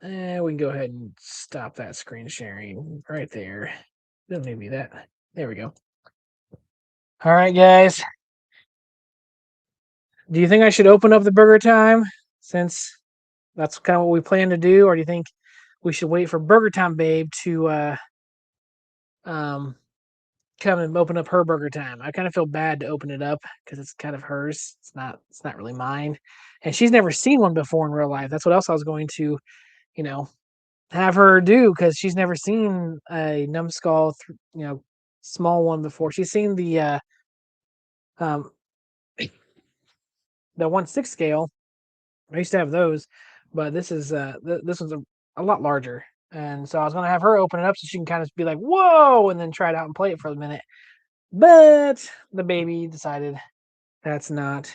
And we can go ahead and stop that screen sharing right there. Doesn't need to be that. There we go. All right, guys. Do you think I should open up the Burger Time since that's kind of what we plan to do, or do you think we should wait for BurgertimeBabe to come and open up her Burger Time? I kind of feel bad to open it up because it's kind of hers. It's not really mine, and she's never seen one before in real life. That's what else I was going to, you know, have her do because she's never seen a Numbskull, small one before. She's seen um the 1/6 scale. I used to have those, but this is this one's a lot larger. And so I was gonna have her open it up so she can kind of be like, "Whoa!" and then try it out and play it for a minute. But the baby decided that's not.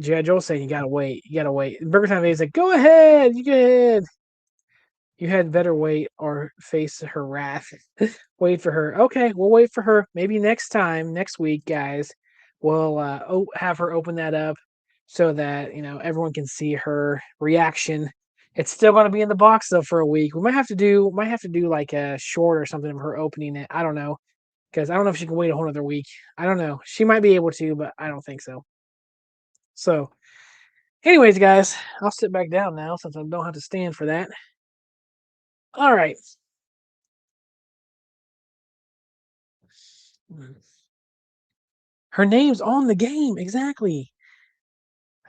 G.I. Joe saying you gotta wait. You gotta wait. Burger Time Baby's like, "Go ahead, you go ahead. You had better wait or face her wrath." Wait for her. Okay, we'll wait for her. Maybe next time, next week, guys, we'll have her open that up so that everyone can see her reaction. It's still going to be in the box though for a week. We might have to do like a short or something of her opening it. I don't know because I don't know if she can wait a whole other week. I don't know. She might be able to, but I don't think so. So, anyways, guys, I'll sit back down now since I don't have to stand for that. All right. Her name's on the game, exactly.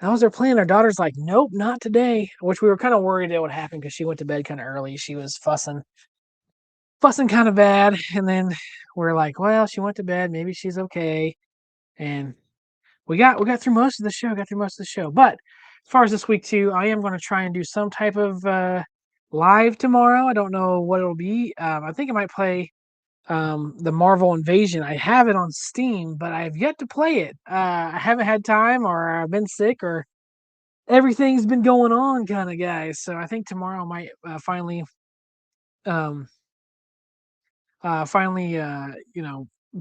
That was their plan. Our daughter's like, nope, not today. Which we were kind of worried it would happen because she went to bed kind of early. She was fussing kind of bad. And then we're like, well, she went to bed. Maybe she's okay. And we got through most of the show. But as far as this week too, I am going to try and do some type of live tomorrow. I don't know what it'll be. I think I might play the Marvel Invasion. I have it on Steam, but I have yet to play it. I haven't had time, or I've been sick, or everything's been going on, kind of guys. So I think tomorrow I might um, finally,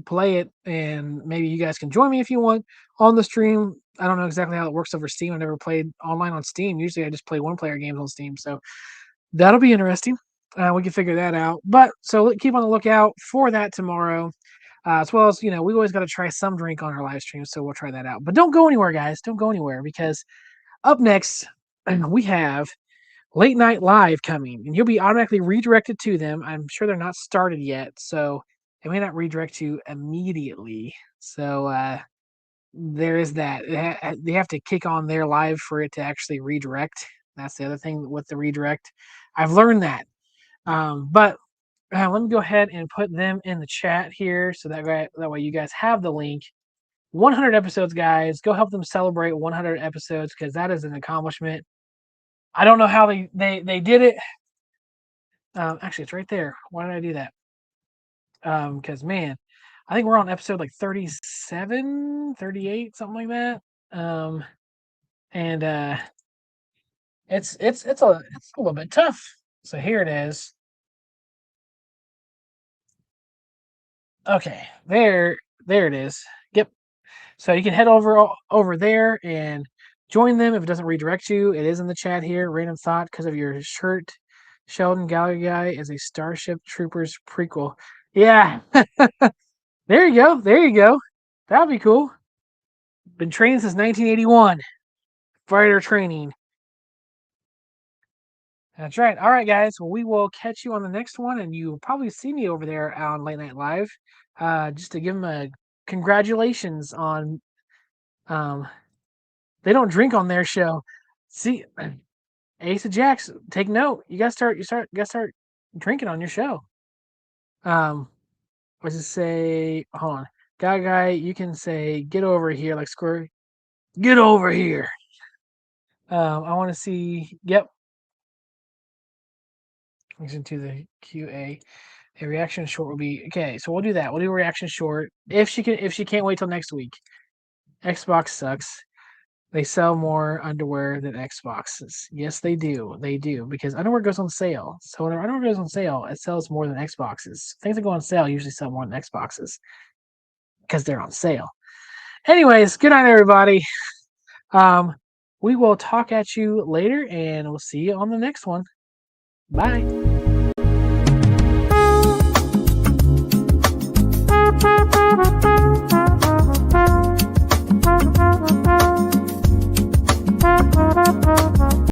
play it, and maybe you guys can join me if you want on the stream. I don't know exactly how it works over Steam. I never played online on Steam. Usually, I just play one-player games on Steam. So that'll be interesting. We can figure that out. But so keep on the lookout for that tomorrow. As well as, we always got to try some drink on our live stream, so we'll try that out. But don't go anywhere, guys. Don't go anywhere because up next we have Late Night Live coming, and you'll be automatically redirected to them. I'm sure they're not started yet, so it may not redirect you immediately. So there is that. They have to kick on their live for it to actually redirect. That's the other thing with the redirect. I've learned that. But let me go ahead and put them in the chat here so that way you guys have the link. 100 episodes, guys. Go help them celebrate 100 episodes because that is an accomplishment. I don't know how they did it. Actually, it's right there. Why did I do that? Because, man, I think we're on episode like 37, 38, something like that. And it's a little bit tough. So here it is. Okay, there it is. Yep. So you can head over there and join them if it doesn't redirect you. It is in the chat here. Random thought because of your shirt. Sheldon Gallery Guy is a Starship Troopers prequel. Yeah. There you go. There you go. That'd be cool. Been training since 1981. Fighter training. That's right. All right, guys. Well, we will catch you on the next one, and you'll probably see me over there on Late Night Live, just to give them a congratulations on. They don't drink on their show. See, Ace of Jacks, take note. You gotta start drinking on your show. Let's just say, hold on. Guy, you can say, get over here, like Squirrel. Get over here. I want to see. Yep. Listen to the QA. A reaction short will be okay. So we'll do that. We'll do a reaction short if she can't wait till next week. Xbox sucks. They sell more underwear than Xboxes. Yes, they do. They do because underwear goes on sale. So when underwear goes on sale, it sells more than Xboxes. Things that go on sale usually sell more than Xboxes because they're on sale. Anyways, good night, everybody. We will talk at you later, and we'll see you on the next one. Bye.